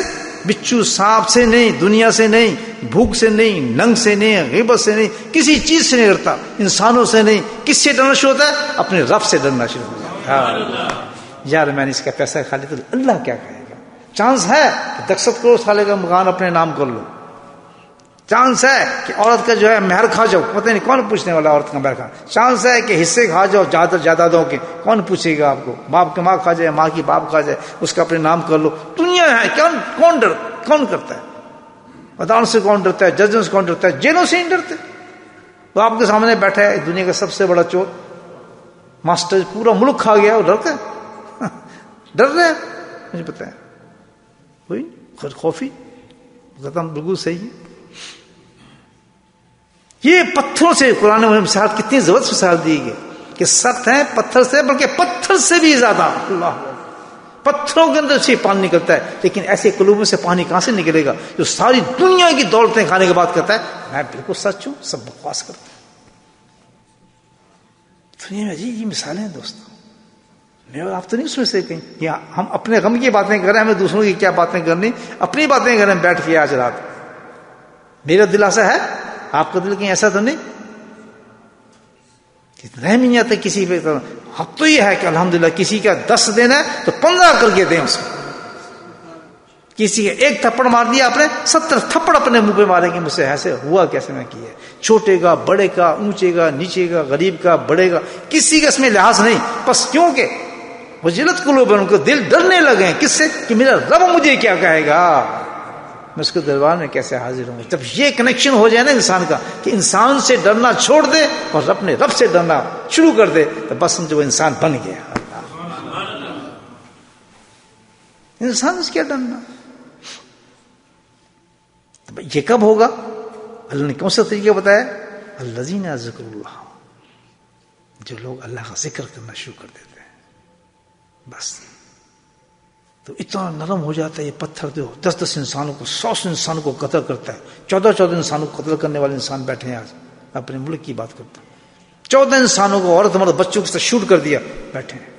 بچھو سانپ سے نہیں، دنیا سے نہیں، بھوک سے نہیں، ننگ سے نہیں، غیبت سے نہیں، کسی چیز سے نہیں ڈرتا، انسانوں سے نہیں. کس سے ڈرنا شروع ہوتا ہے؟ اپنے رب سے ڈرنا شروع ہوتا ہے. یار میں نے اس کا پیسہ کھا لیا تو اللہ کیا کہے گا؟ چانس ہے کہ 10 کروڑ سالے کا مکان اپنے نام کر لو. چانس ہے کہ عورت کا جو ہے مہر کھا جاؤ، پتہ نہیں کون پوچھنے والا عورت کا مہر کھا. چانس ہے کہ حصے کھا جاؤ جائیدادوں کے، کون پوچھے گا آپ کو؟ باپ کے ماں کھا جائے، ماں کی باپ کھا جائے، اس کا اپنے نام کر لو. دنیا ہے، کون کرتا ہے؟ عدالت سے کون ڈرتا ہے؟ ججوں سے کون ڈرتا ہے؟ جیلوں سے نہیں ڈرتے. تو آپ کے سامنے بیٹھا ہے دنیا کا سب سے بڑا چور، ماسٹر، پورا ملک کھا گیا، وہ ڈرتا ہے؟ ڈر رہے ہیں، مجھے پتا ہے. کوئی خود خوفی ختم، بالکل صحیح ہے. یہ پتھروں سے قرآن میں مثال کتنی زبردست مثال دی گئی کہ سخت ہیں پتھر سے، بلکہ پتھر سے بھی زیادہ. اللہ، پتھروں کے اندر سے پانی نکلتا ہے، لیکن ایسے قلوبوں سے پانی کہاں سے نکلے گا جو ساری دنیا کی دولتیں کھانے کے بعد کہتا ہے میں بالکل سچ ہوں، سب بکواس کرتا ہے. دنیا میں عجیب مثالیں ہیں دوستوں. میں آپ تو نہیں اس میں سے کہیں، یا ہم اپنے غم کی باتیں کر رہے ہیں، ہمیں دوسروں کی کیا باتیں کرنی، اپنی باتیں کر رہے ہیں بیٹھ کے. آج رات میرا دل ایسا ہے، آپ کا دل کہیں ایسا تو نہیں؟ رحم نہیں آتا کسی پہ. حق تو یہ ہے کہ الحمدللہ کسی کا 10 دینا ہے تو 15 کر کے دیں اس کو. کسی کا 1 تھپڑ مار دیا آپ نے، 70 تھپڑ اپنے منہ پہ ماریں گے. مجھ سے ایسے ہوا کیسے میں کیا؟ چھوٹے کا، بڑے کا، اونچے کا، نیچے کا، غریب کا، بڑے کا، کسی کا اس میں لحاظ نہیں. بس کیونکہ وجلت قلوب، ان کو دل ڈرنے لگے. کس سے؟ کہ میرا رب مجھے کیا کہے گا، میں اس کے دربار میں کیسے حاضر ہوں. جب یہ کنیکشن ہو جائے نا انسان کا کہ انسان سے ڈرنا چھوڑ دے اور اپنے رب سے ڈرنا شروع کر دے، تو بس سمجھو وہ انسان بن گیا. انسان سے کیا ڈرنا؟ یہ کب ہوگا؟ اللہ نے کون سا طریقہ بتایا؟ الذین ذکر اللہ، جو لوگ اللہ کا ذکر کرنا شروع کر دیتے ہیں بس تو اتنا نرم ہو جاتا ہے. یہ پتھر جو 10 انسانوں کو، 100 انسانوں کو قتل کرتا ہے. 14 انسانوں کو قتل کرنے والے انسان بیٹھے ہیں. آج اپنے ملک کی بات کرتا ہوں، 14 انسانوں کو، عورت مرد بچوں کے ساتھ شوٹ کر دیا، بیٹھے ہیں.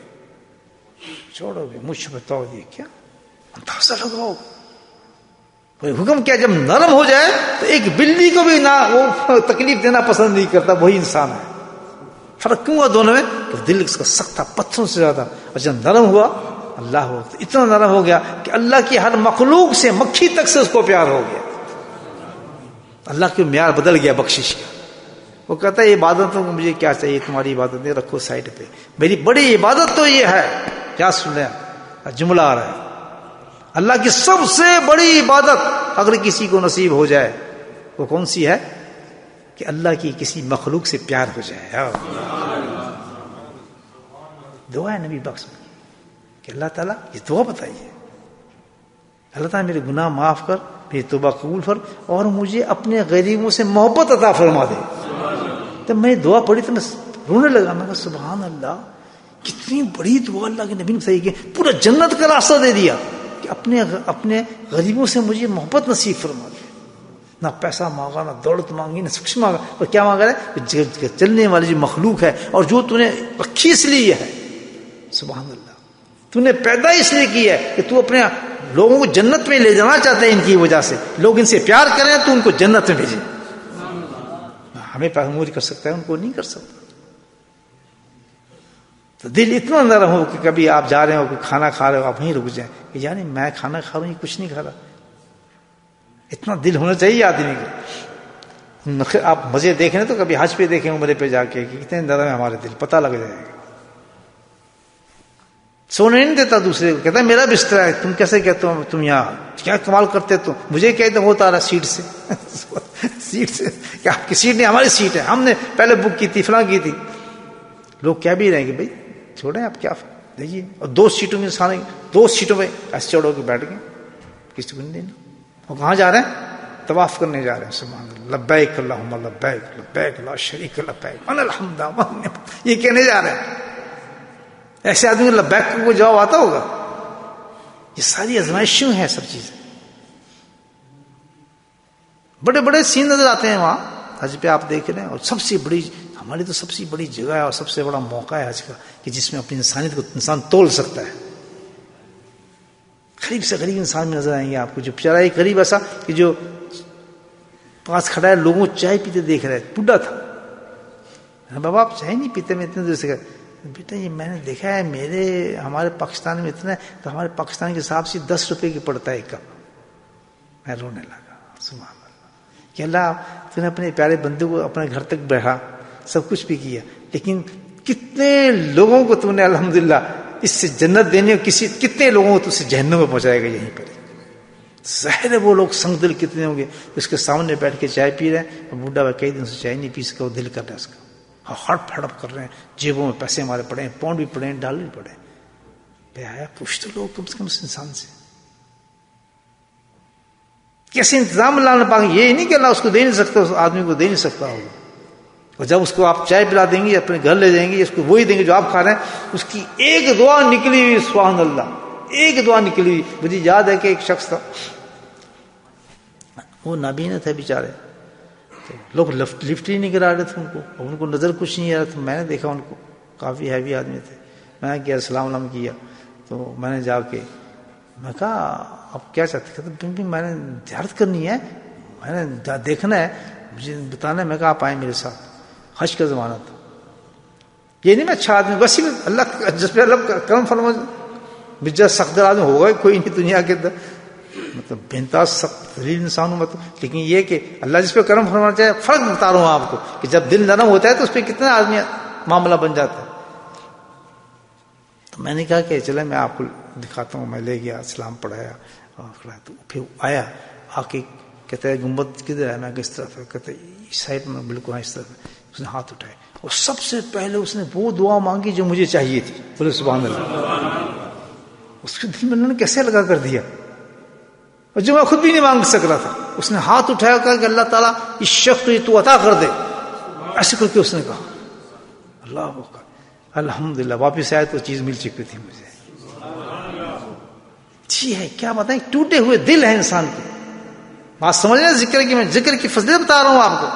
چھوڑو گے مجھ پہ تو یہ کیا اندازہ لگاؤ حکم کیا جب نرم ہو جائے تو ایک بلی کو بھی نہ وہ تکلیف دینا پسند نہیں کرتا، وہی انسان ہے. فرق کیوں ہوا دونوں میں؟ کہ دل اس کا سخت تھا پتھروں سے زیادہ، اور جب نرم ہوا اللہ ہو تو اتنا نرم ہو گیا کہ اللہ کی ہر مخلوق سے مکھی تک سے اس کو پیار ہو گیا. اللہ کے معیار بدل گیا بخشش کا. وہ کہتا ہے عبادتوں کو مجھے کیا چاہیے، تمہاری عبادتیں رکھو سائڈ پہ، میری بڑی عبادت تو یہ ہے. کیا سن رہے جملہ آ رہا ہے، اللہ کی سب سے بڑی عبادت اگر کسی کو نصیب ہو جائے وہ کون سی ہے؟ کہ اللہ کی کسی مخلوق سے پیار ہو جائے. دعا ہے نبی بخش میں کہ اللہ تعالیٰ یہ دعا بتائیے، اللہ تعالیٰ میرے گناہ معاف کر، میری توبہ قبول کر، اور مجھے اپنے غریبوں سے محبت عطا فرما دے. جب میں دعا پڑھی تو میں رونے لگا. میں کہا سبحان اللہ، کتنی بڑی دعا اللہ کے نبی نے بتائی کہ پورا جنت کا راستہ دے دیا کہ اپنے غریبوں سے مجھے محبت نصیب فرما دے. نہ پیسہ مانگا، نہ دولت مانگی، نہ کچھ مانگا، اور کیا مانگا ہے؟ چلنے والی جو مخلوق ہے اور جو تو نے رکھی اس لیے ہے. سبحان اللہ، تو نے پیدا اس لیے کی ہے کہ تو اپنے لوگوں کو جنت میں لے جانا چاہتا ہے. ان کی وجہ سے لوگ ان سے پیار کریں تو ان کو جنت میں بھیجیں. ہمیں پیغمبر کر سکتا ہے، ان کو نہیں کر سکتا. تو دل اتنا نرم ہو کہ کبھی آپ جا رہے ہو کوئی کھانا کھا رہے ہو، آپ وہیں رک جائیں کہ یعنی میں کھانا کھا رہا ہوں، کچھ نہیں کھا رہا. اتنا دل ہونا چاہیے آدمی کو. آپ مزے دیکھ رہے تو کبھی حج پہ دیکھیں عمرے پہ جا کے کہ کتنے نرم ہے ہمارے دل، پتہ لگ جائے گا. سونے نہیں دیتا دوسرے کو، کہتا ہے میرا بستر ہے، تم کیسے کہتے ہو تم یہاں کیا کمال کرتے تم. مجھے کہتے ہوتا رہا سیٹ سے سیٹ سے کہ آپ کی سیٹ نہیں ہماری سیٹ ہے، ہم نے پہلے بک کی تھی، فلاں کی تھی. لوگ کیا بھی رہیں گے بھائی چھوڑیں آپ کیا دیجیے. اور 2 سیٹوں میں انسان 2 سیٹوں میں ایسے چڑھو کے بیٹھ گئے، کسی کو نہیں دینا. اور کہاں جا رہے ہیں؟ طواف کرنے جا رہے ہیں. سبحان اللہ، لبیک اللہم لبیک لبیک لا شریک لبیک ان الحمد والنعمت، یہ کہنے جا رہے ہیں. ایسے آدمی لبیک کو جواب آتا ہوگا؟ یہ ساری ازمائشیں ہیں، سب چیزیں. بڑے بڑے سین نظر آتے ہیں وہاں حج پہ آپ دیکھ رہے ہیں. اور سب سے بڑی ہماری تو سب سے بڑی جگہ ہے اور سب سے بڑا موقع ہے حج کا کہ جس میں اپنی انسانیت کو انسان تول سکتا ہے. غریب سے غریب انسان میں نظر آئیں گے آپ کو، جو بیچارہ ایک غریب ایسا کہ جو پاس کھڑا ہے، لوگوں چائے پیتے دیکھ رہے، بڈھا تھا. بابا آپ چائے نہیں پیتے؟ میں اتنے دیر سے بیٹا یہ میں نے دیکھا ہے ہمارے پاکستان میں اتنا ہے تو ہمارے پاکستان کے حساب سے 10 روپے کی پڑتا ہے ایک کپ. میں رونے لگا. سبحان اللہ کہ اللہ تو نے اپنے پیارے بندے کو اپنے گھر تک بیٹھا، سب کچھ بھی کیا، لیکن کتنے لوگوں کو تو نے الحمدللہ اس سے جنت دینے، کتنے لوگوں کو تو اسے جہنم میں پہنچائے گا یہیں پر. ظاہر ہے وہ لوگ سنگ دل کتنے ہوں گے اس کے سامنے بیٹھ کے چائے پی رہے ہیں، اور بوڑھا بھائی کئی دن سے چائے نہیں پی سکا، وہ دل کر رہا ہے اس کا، ہڑپ ہڑپ کر رہے ہیں، جیبوں میں پیسے ہمارے پڑے ہیں، پاؤنڈ بھی پڑے ہیں، ڈالر بھی پڑے ہیں. بے آیا پوچھ تو لوگ کم سے کم اس انسان سے کیسے انتظام اللہ نے پاک. یہ نہیں کہ اللہ اس کو دے نہیں سکتا، اس آدمی کو دے نہیں سکتا ہوگا. اور جب اس کو آپ چائے پلا دیں گے، اپنے گھر لے جائیں گے، اس کو وہی دیں گے جو آپ کھا رہے ہیں، اس کی ایک دعا نکلی ہوئی، سبحان اللہ، ایک دعا نکلی ہوئی. مجھے یاد ہے کہ ایک شخص تھا، وہ نابینا تھے بیچارے، لوگ لفٹ ہی نہیں کرا رہے تھے ان کو، اور ان کو نظر کچھ نہیں آ رہا تھا. میں نے دیکھا ان کو، کافی ہیوی آدمی تھے. میں نے کیا السلام علیکم کیا تو میں نے جا کے میں کہا آپ کیا چاہتے؟ کہتے میں نے زیارت کرنی ہے، میں نے دیکھنا ہے، مجھے بتانا ہے. میں کہا آپ آئیں میرے ساتھ. حج کا زمانہ تھا. یہ نہیں میں اچھا آدمی، بس اللہ جس پہ اللہ کرم فرما، بجا سخت آدمی ہوگا کوئی نہیں دنیا کے اندر، مطلب بےانتہا سخت دلیل انسان ہوں مطلب. لیکن یہ کہ اللہ جس پہ کرم فرمانا چاہے، فرق بتا رہا ہوں آپ کو کہ جب دل نرم ہوتا ہے تو اس پہ کتنا آدمی معاملہ بن جاتا ہے. تو میں نے کہا کہ چلے میں آپ کو دکھاتا ہوں. میں لے گیا، اسلام پڑھایا، اور تو پھر آیا آ کے کہتا ہے گنبد کدھر ہے؟ میں کہ اس طرف ہے. کہتے اس سائڈ میں بالکل اس طرف. اس نے ہاتھ اٹھائے اور سب سے پہلے اس نے وہ دعا مانگی جو مجھے چاہیے تھی. بولے سبحان اللہ. اس کے دل میں اللہ نے کیسے لگا کر دیا، اور جو میں خود بھی نہیں مانگ سک رہا تھا. اس نے ہاتھ اٹھایا، کہا کہ اللہ تعالیٰ اس شخص کو یہ تو عطا کر دے. ایسے کر کے اس نے کہا. اللہ اکبر، الحمدللہ. واپس آیا تو چیز مل چکی تھی مجھے. جی ہے کیا بتائیں، ٹوٹے ہوئے دل ہے انسان کے. بات سمجھ رہے ذکر کی، میں ذکر کی فضیلت بتا رہا ہوں آپ کو.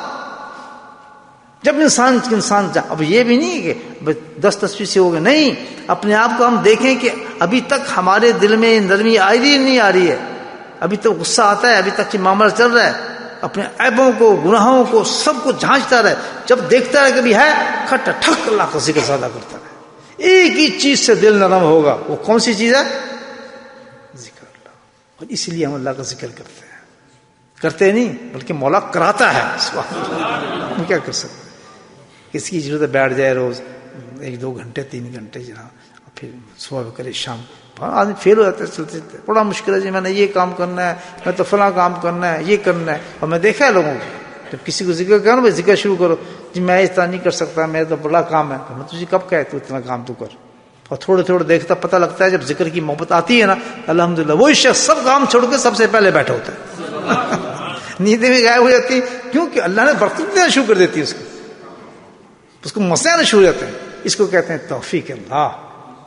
جب انسان اب یہ بھی نہیں کہ 10 تصویر سے ہو گئے، نہیں، اپنے آپ کو ہم دیکھیں کہ ابھی تک ہمارے دل میں نرمی آ رہی نہیں آ رہی ہے، ابھی تک غصہ آتا ہے، ابھی تک یہ معاملہ چل رہا ہے، اپنے عیبوں کو گناہوں کو سب کو جھانچتا رہے، جب دیکھتا ہے کبھی ہے کھٹ ٹھک اللہ کا ذکر زیادہ کرتا رہے، ایک ہی چیز سے دل نرم ہوگا، وہ کون سی چیز ہے؟ ذکر اللہ. اور اس لیے ہم اللہ کا ذکر کرتے ہیں، کرتے نہیں بلکہ مولا کراتا ہے. ہم کیا کر سکتے ہیں؟ کس کی ضرورت ہے بیٹھ جائے روز 1-2 گھنٹے 3 گھنٹے جہاں، پھر صبح کرے شام، آدمی فیل ہو جاتا ہے چلتے چلتے. بڑا مشکل ہے جی، میں نے یہ کام کرنا ہے، میں تو فلاں کام کرنا ہے، یہ کرنا ہے. اور میں دیکھا ہے لوگوں کو جب کسی کو ذکر کرو بھائی ذکر شروع کرو، جی میں اتنا نہیں کر سکتا، میرا تو بڑا کام ہے. میں تجھے کب کہے تو اتنا کام تو کر. اور تھوڑے تھوڑے دیکھتا پتہ لگتا ہے جب ذکر کی محبت آتی ہے نا، الحمدللہ وہی شخص سب کام چھوڑ کے سب سے پہلے بیٹھا ہوتا ہے. نیندیں بھی غائب ہو جاتی کیونکہ اللہ نے برکت دینا شروع کر دیتی ہے اس کو مسئلہ آنا شروع ہو جاتے ہیں. اس کو کہتے ہیں توفیق اللہ،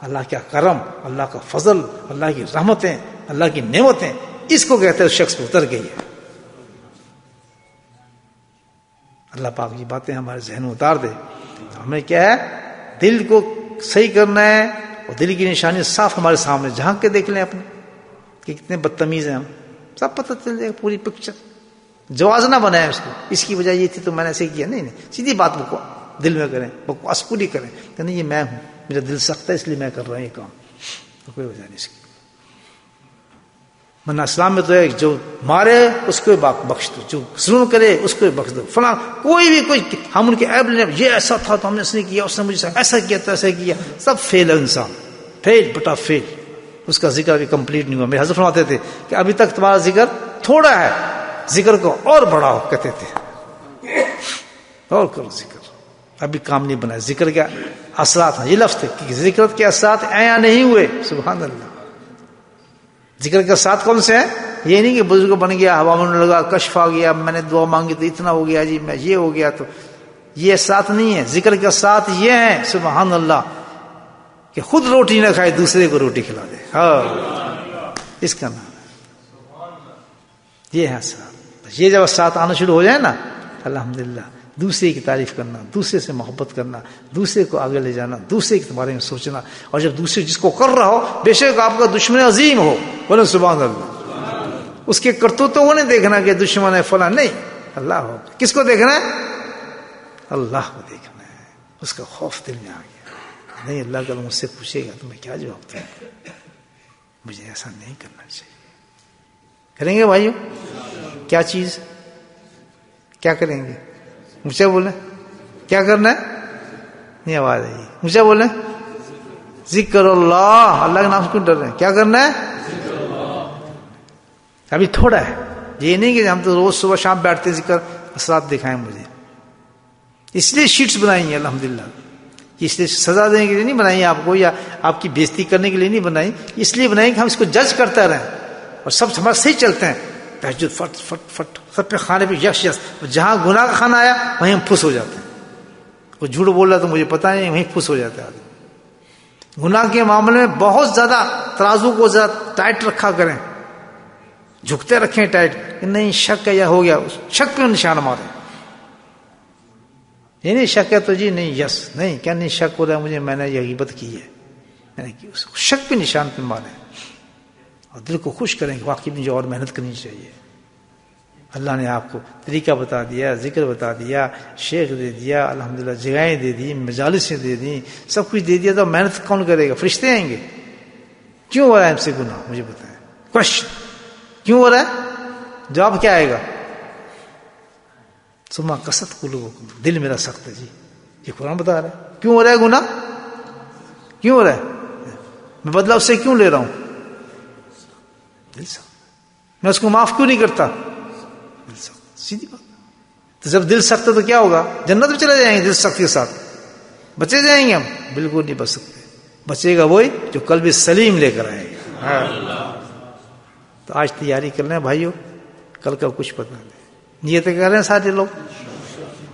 اللہ کا کرم، اللہ کا فضل، اللہ کی رحمتیں، اللہ کی نعمتیں، اس کو کہتے ہیں اس شخص پہ اتر گئی ہے. اللہ پاک یہ باتیں ہمارے ذہن میں اتار دے. ہمیں کیا ہے؟ دل کو صحیح کرنا ہے، اور دل کی نشانی صاف ہمارے سامنے جھانک کے دیکھ لیں اپنے کہ کتنے بدتمیز ہیں ہم، سب پتہ چل جائے پوری پکچر. جواز نہ بنائیں اس کو، اس کی وجہ یہ تھی تو میں نے ایسے کیا. نہیں، سیدھی بات کو دل میں کریں، بکواس پوری کریں کہ نہیں یہ میں ہوں، میرا دل سخت ہے اس لیے میں کر رہا ہوں یہ کام. تو کوئی وجہ نہیں اس کی. ورنہ اسلام میں تو ہے جو مارے اس کو بخش دو، جو ظلم کرے اس کو بخش دو، فلاں کوئی ہم ان کے عیب لینے یہ ایسا تھا تو ہم نے اس نے کیا، اس نے مجھے ایسا کیا تو ایسا کیا. سب فیل ہے انسان، فیل بٹا فیل. اس کا ذکر ابھی کمپلیٹ نہیں ہوا. میرے حضرت فرماتے تھے کہ ابھی تک تمہارا ذکر تھوڑا ہے، ذکر کو اور بڑھاؤ، کہتے تھے اور کرو ذکر. ابھی کام نہیں بنا. ذکر کے اثرات ہیں، یہ لفظ ہے کہ ذکر کے اثرات عیاں نہیں ہوئے. سبحان اللہ. ذکر کے اثرات کون سے ہیں؟ یہ نہیں کہ بزرگ بن گیا، ہوا میں لگا، کشف آ گیا، میں نے دعا مانگی تو اتنا ہو گیا جی، میں یہ ہو گیا. تو یہ اثرات نہیں ہے. ذکر کے اثرات یہ ہیں سبحان اللہ کہ خود روٹی نہ کھائے دوسرے کو روٹی کھلا دے. ہاں، اس کا نام یہ ہے اثرات. یہ جب اثرات آنا شروع ہو جائے نا، الحمدللہ دوسرے کی تعریف کرنا، دوسرے سے محبت کرنا، دوسرے کو آگے لے جانا، دوسرے کے بارے میں سوچنا. اور جب دوسرے جس کو کر رہا ہو بے شک آپ کا دشمن عظیم ہو، بولے سبحان اللہ، اس کے کرتوتوں کو نہیں دیکھنا کہ دشمن ہے فلاں، نہیں، اللہ ہو. کس کو دیکھنا ہے؟ اللہ کو دیکھنا ہے. اس کا خوف دل میں آ گیا. نہیں، اللہ کا مجھ سے پوچھے گا تو میں کیا جواب دوں؟ مجھے ایسا نہیں کرنا چاہیے. کریں گے بھائیو؟ کیا چیز کیا کریں گے؟ مجھے بولیں کیا کرنا ہے؟ نہیں آواز آئی. مجھے بولیں ذکر اللہ، اللہ کے نام سے کیوں ڈر رہے ہیں؟ کیا کرنا ہے؟ ابھی تھوڑا ہے. یہ نہیں کہ ہم تو روز صبح شام بیٹھتے ذکر اثرات دکھائیں مجھے. اس لیے شیٹس بنائی ہیں الحمدللہ. اس لیے سزا دینے کے لیے نہیں بنائی آپ کو یا آپ کی بےزتی کرنے کے لیے نہیں بنائی. اس لیے بنائی کہ ہم اس کو جج کرتے رہیں اور سب ہمارے صحیح چلتے ہیں. تہجد فٹ فٹ فٹ سب پہ کھانے پہ یش یش. جہاں گناہ کا کھانا آیا وہیں ہم پھس ہو جاتے ہیں. کوئی جھوٹ بول رہا تو مجھے پتا نہیں، وہیں پھس ہو جاتا ہے آدمی. گناہ کے معاملے میں بہت زیادہ ترازو کو زیادہ ٹائٹ رکھا کریں، جھکتے رکھیں ٹائٹ کہ نہیں شک ہے یا ہو گیا، شک پہ نشان مارے. یہ نہیں شک ہے تو جی نہیں یس نہیں، کیا نہیں شک ہو رہا ہے مجھے، میں نے یہ غیبت کی ہے، میں نے کی. شک پہ نشان پہ مارے اور دل کو خوش کریں کہ واقعی مجھے اور محنت کرنی چاہیے. اللہ نے آپ کو طریقہ بتا دیا، ذکر بتا دیا، شیخ دے دیا، الحمدللہ جگہیں دے دی، مجالسیں دے دی، سب کچھ دے دیا. تو محنت کون کرے گا؟ فرشتے آئیں گے. کیوں ہو رہا ہے ہم سے گناہ؟ مجھے بتائیں. کوشچن کیوں ہو رہا ہے؟ جواب کیا آئے گا؟ سما کسط قلوبکم، دل میرا سخت ہے جی. یہ قرآن بتا رہا ہے. کیوں ہو رہا ہے گناہ؟ کیوں ہو رہا ہے؟ میں بدلہ اس سے کیوں لے رہا ہوں؟ دل سخت. میں اس کو معاف کیوں نہیں کرتا؟ دل سخت. سیدھی بات. تو جب دل سخت ہے تو کیا ہوگا؟ جنت میں چلے جائیں گے دل سخت کے ساتھ. بچے جائیں گے ہم؟ بالکل نہیں بچ سکتے. بچے گا وہی جو قلب سلیم لے کر آئے گا. تو آج تیاری کر لیں بھائیو، کل کا کچھ پتہ نہیں. نیت کر رہے ہیں سارے لوگ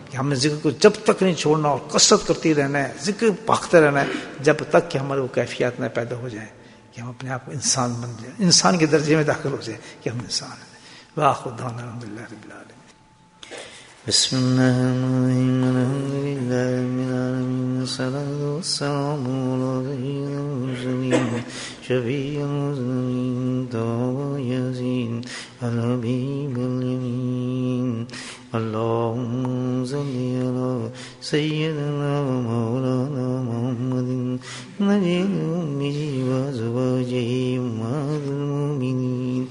کہ ہم نے ذکر کو جب تک نہیں چھوڑنا اور کثرت کرتی رہنا ہے، ذکر بھاگتے رہنا ہے جب تک کہ ہمارے وہ کیفیات نہ پیدا ہو جائیں کہ ہم اپنے آپ کو انسان بن جائیں، انسان کے درجے میں داخل ہو جائیں کہ ہم انسان ہیں. وآخر دعوانا الحمدللہ رب العالمین. بسم اللہ الرحمن الرحیم. الحمدللہ رب العالمین، والصلاة والسلام علی المرسلین. شفيع المذنبين طه ياسين الحبيب اليمين. اللهم صل على سيدنا ومولانا محمد نبي الأمي وأزواجه أمهات المؤمنين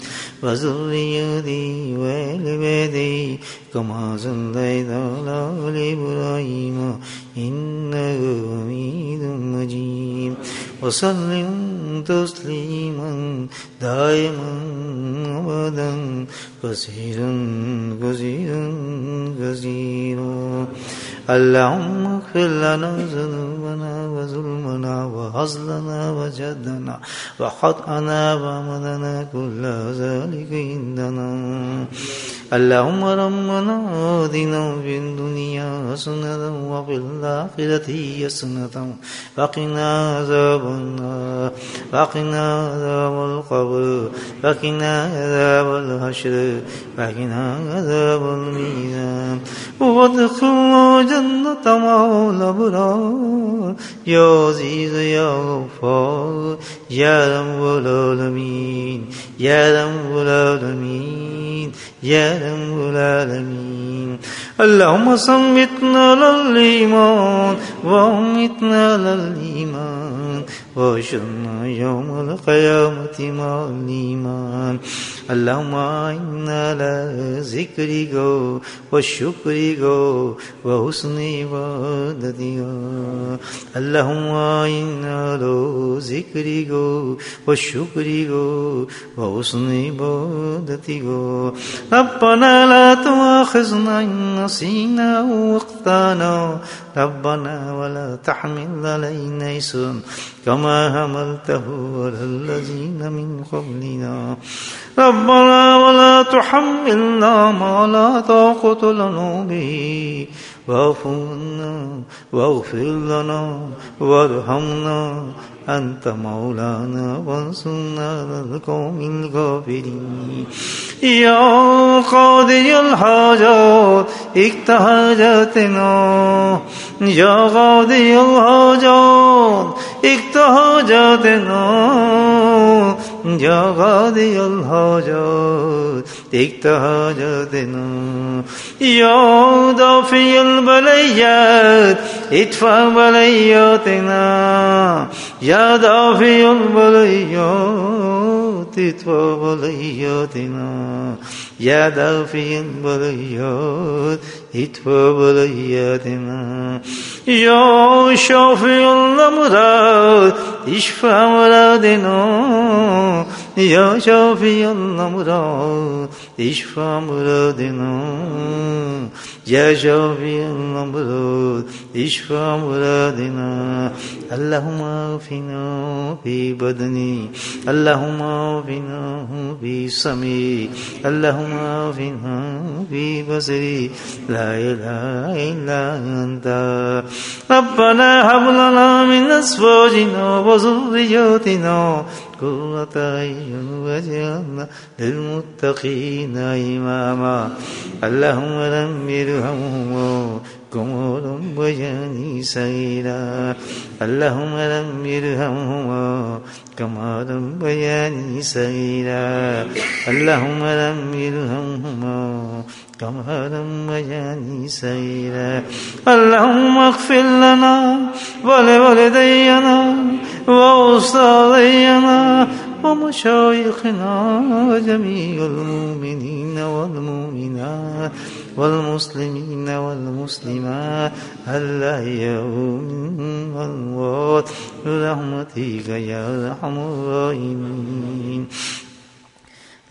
وذريته وآل بيته كما صليت على آل إبراهيم إنك حميد مجيد. وسلم تسليما دائما أبدا كثيرا كثيرا كثيرا. اللهم اغفر لنا ذنوبنا وظلمنا وهزلنا وجدنا وخطأنا وعملنا كل ذلك عندنا. اللهم ربنا آتنا في الدنيا حسنة وفي الآخرة حسنة وقنا عذاب النار وقنا عذاب القبر وقنا عذاب الحشر وقنا عذاب الميزان. وادخلنا جنة مع الأبرار يا عزيز يا غفار يا رب العالمين يا رب العالمين يا رب العالمين. اللهم ثبتنا على الإيمان وأمتنا على الإيمان واحشرنا يوم القيامة مع الإيمان. اللهم أعنا على ذكرك وشكرك وحسن عبادتك. اللهم أعنا على ذكرك وشكرك وحسن عبادتك. ربنا لا تؤاخذنا إن نسينا وأخطأنا ربنا ولا تحمل علينا إصرا كما حملته على الذين من قبلنا. ربنا ولا تحملنا ما لا طاقة لنا به واعف عنا واغفر لنا وارحمنا أنت مولانا وانصرنا على القوم الكافرين. يا قاضي الحاجات اقض حاجاتنا يا قاضي الحاجات اقض حاجاتنا يا قاضي الحاجات اقض حاجاتنا. يا دافع البليات ادفع بلياتنا يا دافع البليات ادفع بلياتنا يا دافع البليات ادفع بلياتنا. يا شافي الأمراض اشفع مرادنا يا شافي الأمراض اشفع مرادنا يا شافي الأمراض اشفع مرادنا. اللهم عافنا في بدني اللهم عافنا في سمعي اللهم عافنا في بصري لا إله إلا أنت. ربنا هب لنا من أزواجنا وذرياتنا قرة أعين واجعلنا للمتقين إماما. اللهم ارحمهما كما ربياني صغيرا اللهم ارحمهما كما ربياني صغيرا اللهم ارحمهما كما ربياني صغيرا. اللهم اغفر لنا ولوالدينا وأستاذينا ومشايخنا وجميع المؤمنين والمؤمنات والمسلمين والمسلمات الأحياء منهم والأموات برحمتك يا أرحم الراحمين.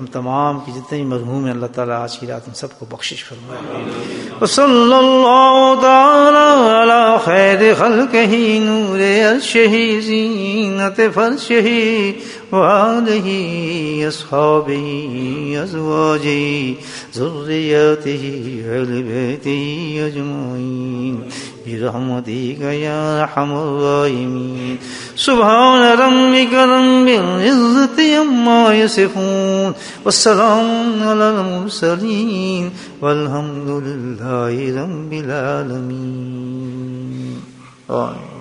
ہم تمام کی جتنے بھی مرحوم ہیں اللہ تعالیٰ آج کی رات ان سب کو بخشش فرمائے. وصلی اللہ تعالی علی خیر خلقہ نور عرشہ زینت فرشہ وآلہ اصحابہ ازواجہ ذریاتہ اہل بیتہ اجمعین برحمتک یا ارحم الراحمین. سبحان ربک رب العزة عما يصفون والسلام على المرسلين والحمد لله رب العالمين. آمين.